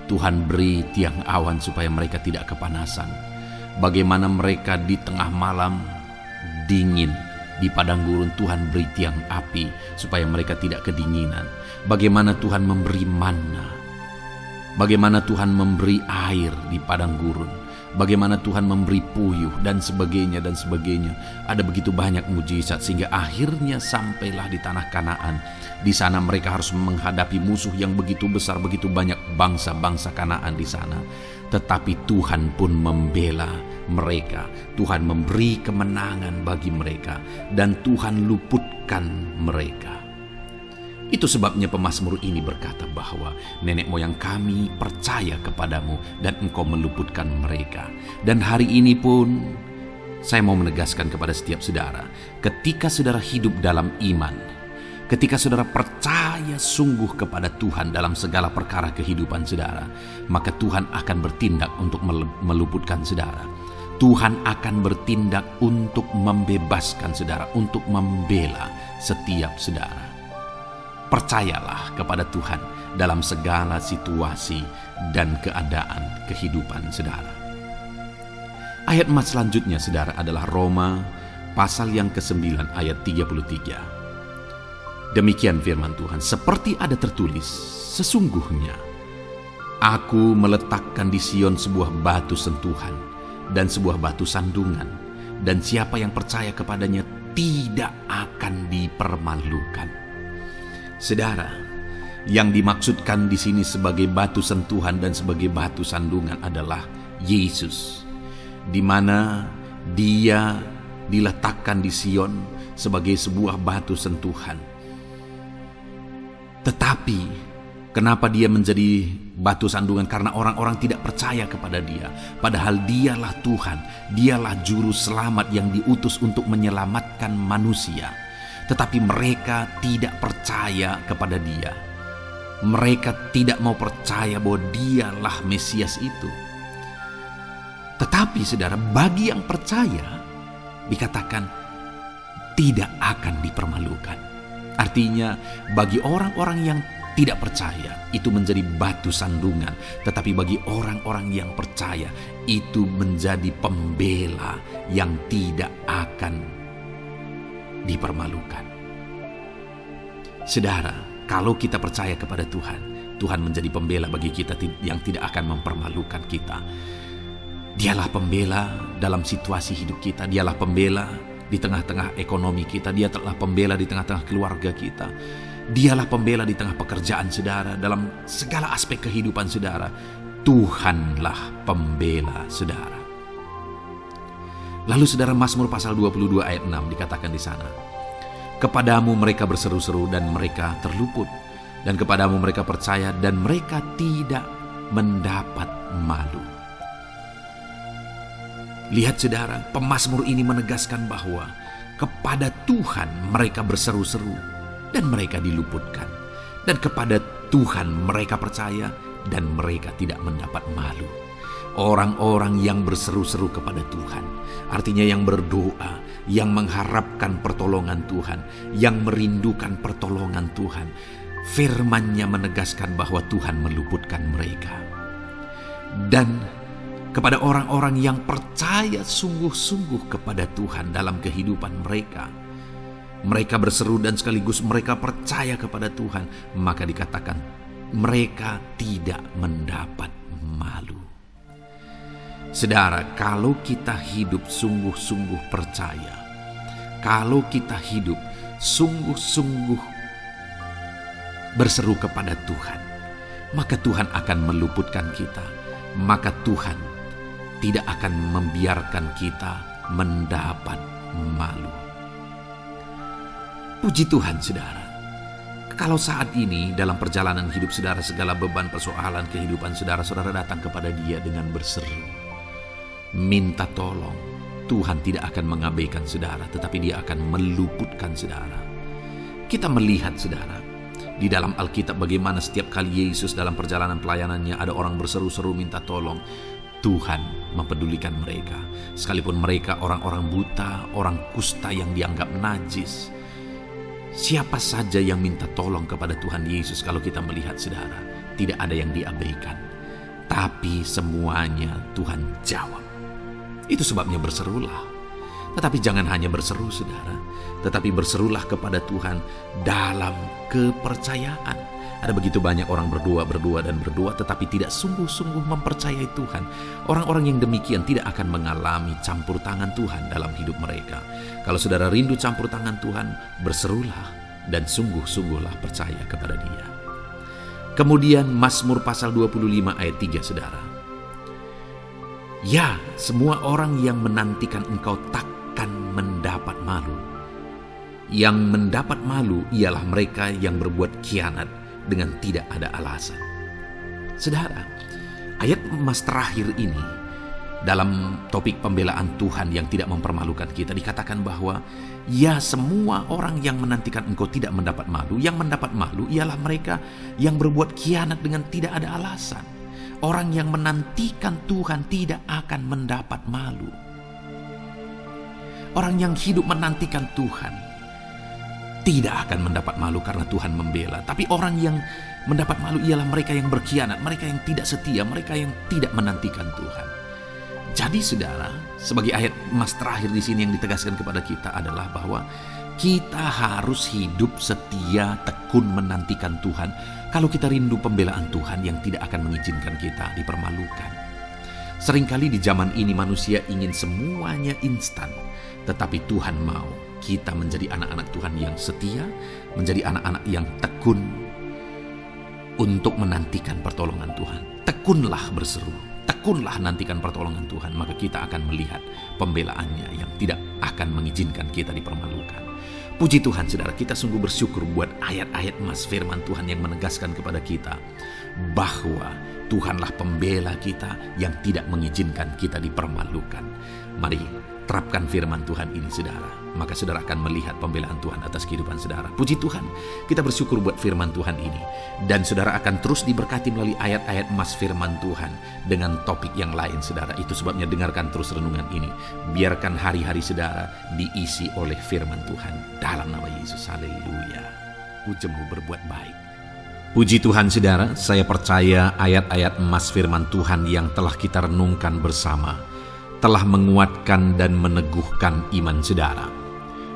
Tuhan beri tiang awan supaya mereka tidak kepanasan. Bagaimana mereka di tengah malam dingin, di padang gurun Tuhan beri tiang api supaya mereka tidak kedinginan. Bagaimana Tuhan memberi manna, bagaimana Tuhan memberi air di padang gurun, bagaimana Tuhan memberi puyuh dan sebagainya dan sebagainya. Ada begitu banyak mujizat sehingga akhirnya sampailah di tanah Kanaan. Di sana mereka harus menghadapi musuh yang begitu besar, begitu banyak bangsa-bangsa Kanaan di sana. Tetapi Tuhan pun membela mereka. Tuhan memberi kemenangan bagi mereka dan Tuhan luputkan mereka. Itu sebabnya pemazmur ini berkata bahwa nenek moyang kami percaya kepadamu dan Engkau meluputkan mereka. Dan hari ini pun saya mau menegaskan kepada setiap saudara, ketika saudara hidup dalam iman, ketika saudara percaya sungguh kepada Tuhan dalam segala perkara kehidupan saudara, maka Tuhan akan bertindak untuk meluputkan saudara. Tuhan akan bertindak untuk membebaskan saudara, untuk membela setiap saudara. Percayalah kepada Tuhan dalam segala situasi dan keadaan kehidupan saudara. Ayat emas selanjutnya saudara adalah Roma pasal yang ke-9 ayat 33. Demikian firman Tuhan, seperti ada tertulis, sesungguhnya Aku meletakkan di Sion sebuah batu sentuhan, dan sebuah batu sandungan, dan siapa yang percaya kepadanya tidak akan dipermalukan. Saudara, yang dimaksudkan di sini sebagai batu sentuhan dan sebagai batu sandungan adalah Yesus, di mana Dia diletakkan di Sion sebagai sebuah batu sentuhan. Tetapi kenapa Dia menjadi batu sandungan? Karena orang-orang tidak percaya kepada Dia, padahal Dialah Tuhan, Dialah juru selamat yang diutus untuk menyelamatkan manusia. Tetapi mereka tidak percaya kepada Dia. Mereka tidak mau percaya bahwa Dialah Mesias itu. Tetapi saudara, bagi yang percaya dikatakan tidak akan dipermalukan. Artinya bagi orang-orang yang tidak percaya itu menjadi batu sandungan, tetapi bagi orang-orang yang percaya itu menjadi pembela yang tidak akan dipermalukan. Saudara, kalau kita percaya kepada Tuhan, Tuhan menjadi pembela bagi kita yang tidak akan mempermalukan kita. Dialah pembela dalam situasi hidup kita. Dialah pembela di tengah-tengah ekonomi kita. Dia telah pembela di tengah-tengah keluarga kita. Dialah pembela di tengah pekerjaan saudara. Dalam segala aspek kehidupan saudara, Tuhanlah pembela saudara. Lalu saudara, Mazmur pasal 22 ayat 6 dikatakan di sana, kepadamu mereka berseru-seru dan mereka terluput, dan kepadamu mereka percaya dan mereka tidak mendapat malu. Lihat saudara, pemazmur ini menegaskan bahwa kepada Tuhan mereka berseru-seru dan mereka diluputkan, dan kepada Tuhan mereka percaya dan mereka tidak mendapat malu. Orang-orang yang berseru-seru kepada Tuhan, artinya yang berdoa, yang mengharapkan pertolongan Tuhan, yang merindukan pertolongan Tuhan, firman-Nya menegaskan bahwa Tuhan meluputkan mereka. Dan kepada orang-orang yang percaya sungguh-sungguh kepada Tuhan dalam kehidupan mereka, mereka berseru dan sekaligus mereka percaya kepada Tuhan, maka dikatakan mereka tidak mendapat malu. Saudara, kalau kita hidup sungguh-sungguh percaya, kalau kita hidup sungguh-sungguh berseru kepada Tuhan, maka Tuhan akan meluputkan kita. Maka Tuhan tidak akan membiarkan kita mendapat malu. Puji Tuhan saudara. Kalau saat ini dalam perjalanan hidup saudara, segala beban persoalan kehidupan saudara, saudara datang kepada Dia dengan berseru, minta tolong, Tuhan tidak akan mengabaikan saudara, tetapi Dia akan meluputkan saudara. Kita melihat saudara, di dalam Alkitab bagaimana setiap kali Yesus dalam perjalanan pelayanannya ada orang berseru-seru minta tolong, Tuhan mempedulikan mereka. Sekalipun mereka orang-orang buta, orang kusta yang dianggap najis, siapa saja yang minta tolong kepada Tuhan Yesus, kalau kita melihat saudara, tidak ada yang diabaikan, tapi semuanya Tuhan jawab. Itu sebabnya berserulah. Tetapi jangan hanya berseru saudara, tetapi berserulah kepada Tuhan dalam kepercayaan. Ada begitu banyak orang berdoa tetapi tidak sungguh-sungguh mempercayai Tuhan. Orang-orang yang demikian tidak akan mengalami campur tangan Tuhan dalam hidup mereka. Kalau saudara rindu campur tangan Tuhan, berserulah dan sungguh-sungguhlah percaya kepada Dia. Kemudian Mazmur pasal 25 ayat 3 saudara. Ya, semua orang yang menantikan Engkau takkan mendapat malu. Yang mendapat malu ialah mereka yang berbuat khianat dengan tidak ada alasan. Saudara, ayat emas terakhir ini dalam topik pembelaan Tuhan yang tidak mempermalukan kita dikatakan bahwa ya, semua orang yang menantikan Engkau tidak mendapat malu. Yang mendapat malu ialah mereka yang berbuat khianat dengan tidak ada alasan. Orang yang menantikan Tuhan tidak akan mendapat malu. Orang yang hidup menantikan Tuhan tidak akan mendapat malu karena Tuhan membela. Tapi orang yang mendapat malu ialah mereka yang berkhianat, mereka yang tidak setia, mereka yang tidak menantikan Tuhan. Jadi saudara, sebagai ayat emas terakhir di sini yang ditegaskan kepada kita adalah bahwa kita harus hidup setia, tekun menantikan Tuhan. Kalau kita rindu pembelaan Tuhan yang tidak akan mengizinkan kita dipermalukan. Seringkali di zaman ini manusia ingin semuanya instan, tetapi Tuhan mau kita menjadi anak-anak Tuhan yang setia, menjadi anak-anak yang tekun untuk menantikan pertolongan Tuhan. Tekunlah berseru, tekunlah nantikan pertolongan Tuhan, maka kita akan melihat pembelaannya yang tidak akan mengizinkan kita dipermalukan. Puji Tuhan saudara, kita sungguh bersyukur buat ayat-ayat emas firman Tuhan yang menegaskan kepada kita bahwa Tuhanlah pembela kita yang tidak mengizinkan kita dipermalukan. Mari terapkan firman Tuhan ini saudara, maka saudara akan melihat pembelaan Tuhan atas kehidupan saudara. Puji Tuhan, kita bersyukur buat firman Tuhan ini. Dan saudara akan terus diberkati melalui ayat-ayat emas firman Tuhan dengan topik yang lain saudara. Itu sebabnya dengarkan terus renungan ini. Biarkan hari-hari saudara diisi oleh firman Tuhan. Dalam nama Yesus, haleluya. Pujimu berbuat baik. Puji Tuhan saudara, saya percaya ayat-ayat emas firman Tuhan yang telah kita renungkan bersama telah menguatkan dan meneguhkan iman saudara.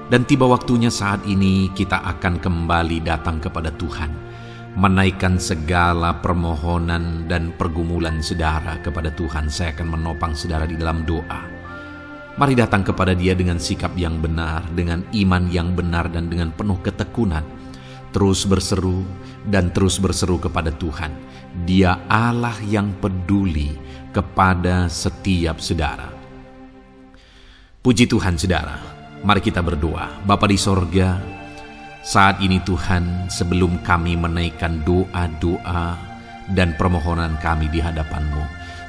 Dan tiba waktunya saat ini kita akan kembali datang kepada Tuhan, menaikkan segala permohonan dan pergumulan saudara kepada Tuhan. Saya akan menopang saudara di dalam doa. Mari datang kepada Dia dengan sikap yang benar, dengan iman yang benar, dan dengan penuh ketekunan. Terus berseru dan terus berseru kepada Tuhan. Dia Allah yang peduli kepada setiap saudara. Puji Tuhan saudara, mari kita berdoa. Bapa di sorga, saat ini Tuhan, sebelum kami menaikkan doa-doa dan permohonan kami di hadapan-Mu,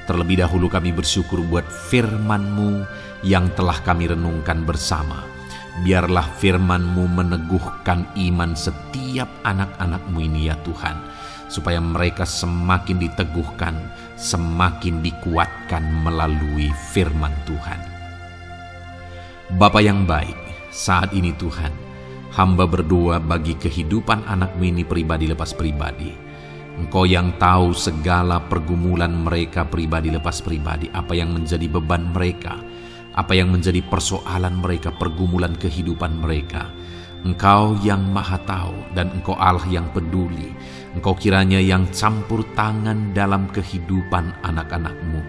terlebih dahulu kami bersyukur buat firman-Mu yang telah kami renungkan bersama. Biarlah firman-Mu meneguhkan iman setiap anak-anak-Mu ini ya Tuhan, supaya mereka semakin diteguhkan, semakin dikuatkan melalui firman Tuhan. Bapa yang baik, saat ini Tuhan, hamba berdoa bagi kehidupan anak-Mu ini pribadi lepas pribadi. Engkau yang tahu segala pergumulan mereka pribadi lepas pribadi, apa yang menjadi beban mereka, apa yang menjadi persoalan mereka, pergumulan kehidupan mereka. Engkau yang maha tahu dan Engkau Allah yang peduli. Engkau kiranya yang campur tangan dalam kehidupan anak-anak-Mu.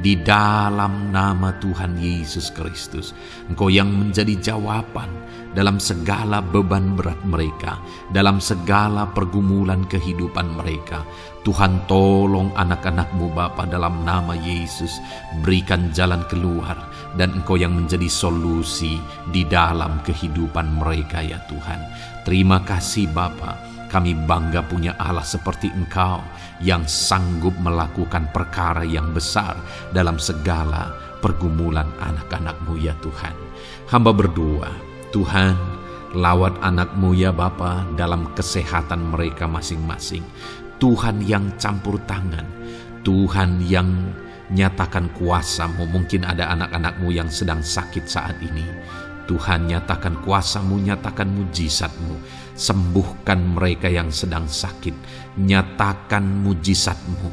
Di dalam nama Tuhan Yesus Kristus, Engkau yang menjadi jawaban dalam segala beban berat mereka, dalam segala pergumulan kehidupan mereka. Tuhan tolong anak-anak-Mu Bapa dalam nama Yesus, berikan jalan keluar, dan Engkau yang menjadi solusi di dalam kehidupan mereka ya Tuhan. Terima kasih Bapa, kami bangga punya Allah seperti Engkau yang sanggup melakukan perkara yang besar dalam segala pergumulan anak-anak-Mu ya Tuhan. Hamba berdoa, Tuhan, lawat anak-Mu ya Bapa dalam kesehatan mereka masing-masing. Tuhan yang campur tangan, Tuhan yang nyatakan kuasa-Mu. Mungkin ada anak-anak-Mu yang sedang sakit saat ini. Tuhan, nyatakan kuasa-Mu, nyatakan mujizat-Mu. Sembuhkan mereka yang sedang sakit. Nyatakan mujizat-Mu.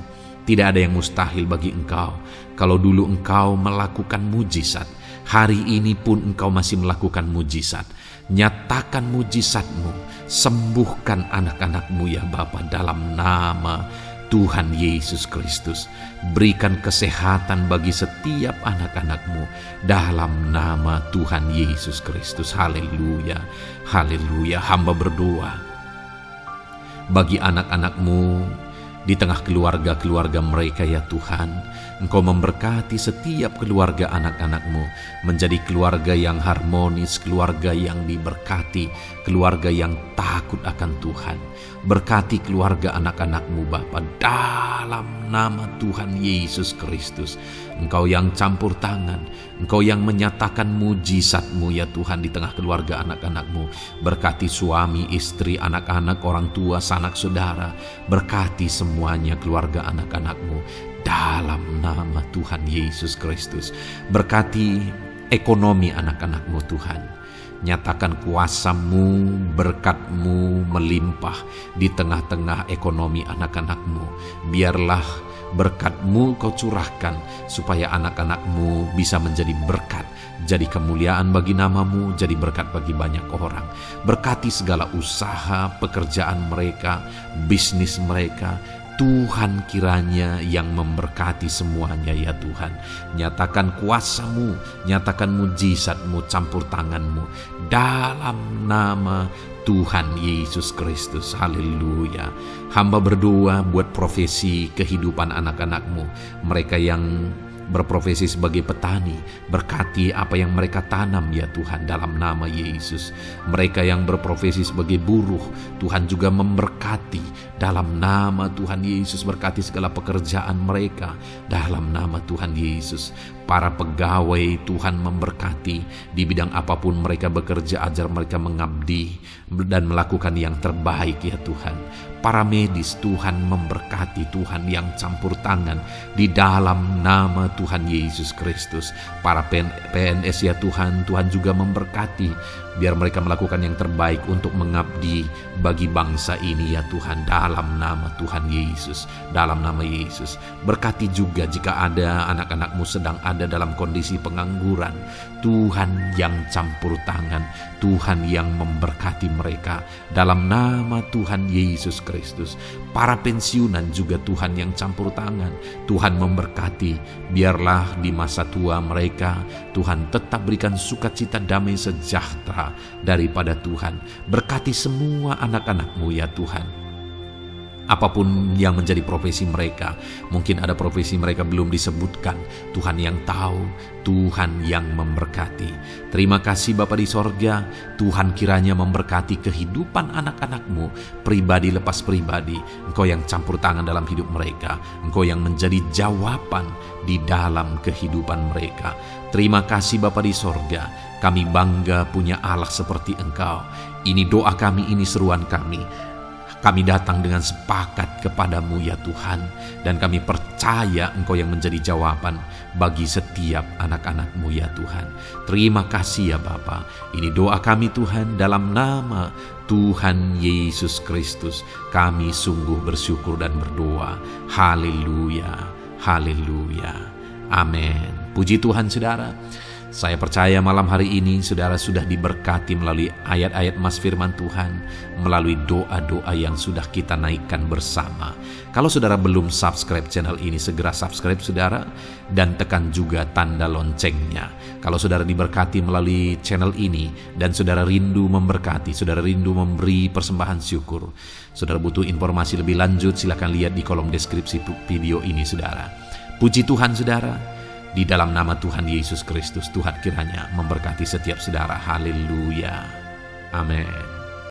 Tidak ada yang mustahil bagi Engkau. Kalau dulu Engkau melakukan mujizat, hari ini pun Engkau masih melakukan mujizat. Nyatakan mujizat-Mu. Sembuhkan anak-anak-Mu ya Bapa dalam nama Tuhan Yesus Kristus. Berikan kesehatan bagi setiap anak-anak-Mu dalam nama Tuhan Yesus Kristus. Haleluya, haleluya. Hamba berdoa bagi anak-anak-Mu di tengah keluarga-keluarga mereka ya Tuhan. Engkau memberkati setiap keluarga anak-anak-Mu menjadi keluarga yang harmonis, keluarga yang diberkati, keluarga yang takut akan Tuhan. Berkati keluarga anak-anak-Mu Bapa dalam nama Tuhan Yesus Kristus. Engkau yang campur tangan, Engkau yang menyatakan mujizat-Mu ya Tuhan di tengah keluarga anak-anak-Mu. Berkati suami, istri, anak-anak, orang tua, sanak saudara. Berkati semuanya keluarga anak-anak-Mu dalam nama Tuhan Yesus Kristus. Berkati ekonomi anak-anak-Mu Tuhan. Nyatakan kuasa-Mu, berkat-Mu melimpah di tengah-tengah ekonomi anak-anak-Mu. Biarlah berkat-Mu Kau curahkan supaya anak-anak-Mu bisa menjadi berkat, jadi kemuliaan bagi nama-Mu, jadi berkat bagi banyak orang. Berkati segala usaha, pekerjaan mereka, bisnis mereka. Tuhan kiranya yang memberkati semuanya ya Tuhan. Nyatakan kuasa-Mu, nyatakan mujizat-Mu, campur tangan-Mu dalam nama Tuhan Yesus Kristus. Haleluya. Hamba berdoa buat profesi kehidupan anak-anak-Mu, mereka yang berprofesi sebagai petani, berkati apa yang mereka tanam ya Tuhan dalam nama Yesus. Mereka yang berprofesi sebagai buruh, Tuhan juga memberkati dalam nama Tuhan Yesus. Berkati segala pekerjaan mereka dalam nama Tuhan Yesus. Para pegawai Tuhan memberkati di bidang apapun mereka bekerja, ajar mereka mengabdi dan melakukan yang terbaik ya Tuhan. Para medis Tuhan memberkati, Tuhan yang campur tangan di dalam nama Tuhan Yesus Kristus. Para PNS ya Tuhan, Tuhan juga memberkati biar mereka melakukan yang terbaik untuk mengabdi bagi bangsa ini ya Tuhan dalam nama Tuhan Yesus. Dalam nama Yesus. Berkati juga jika ada anak-anak-Mu sedang ada dalam kondisi pengangguran, Tuhan yang campur tangan, Tuhan yang memberkati mereka dalam nama Tuhan Yesus Kristus. Para pensiunan juga Tuhan yang campur tangan, Tuhan memberkati, biarlah di masa tua mereka Tuhan tetap berikan sukacita, damai sejahtera daripada Tuhan. Berkati semua anak-anak-Mu ya Tuhan. Apapun yang menjadi profesi mereka, mungkin ada profesi mereka belum disebutkan, Tuhan yang tahu, Tuhan yang memberkati. Terima kasih Bapa di sorga, Tuhan kiranya memberkati kehidupan anak-anak-Mu, pribadi lepas pribadi. Engkau yang campur tangan dalam hidup mereka, Engkau yang menjadi jawaban di dalam kehidupan mereka. Terima kasih Bapa di sorga, kami bangga punya Allah seperti Engkau. Ini doa kami, ini seruan kami. Kami datang dengan sepakat kepadamu ya Tuhan, dan kami percaya Engkau yang menjadi jawaban bagi setiap anak-anak-Mu ya Tuhan. Terima kasih ya Bapa. Ini doa kami Tuhan dalam nama Tuhan Yesus Kristus. Kami sungguh bersyukur dan berdoa. Haleluya, haleluya, amin. Puji Tuhan saudara. Saya percaya malam hari ini saudara sudah diberkati melalui ayat-ayat Mas Firman Tuhan, melalui doa-doa yang sudah kita naikkan bersama. Kalau saudara belum subscribe channel ini, segera subscribe saudara, dan tekan juga tanda loncengnya. Kalau saudara diberkati melalui channel ini, dan saudara rindu memberkati, saudara rindu memberi persembahan syukur, saudara butuh informasi lebih lanjut, silakan lihat di kolom deskripsi video ini saudara. Puji Tuhan saudara. Di dalam nama Tuhan Yesus Kristus, Tuhan kiranya memberkati setiap saudara. Haleluya. Amin.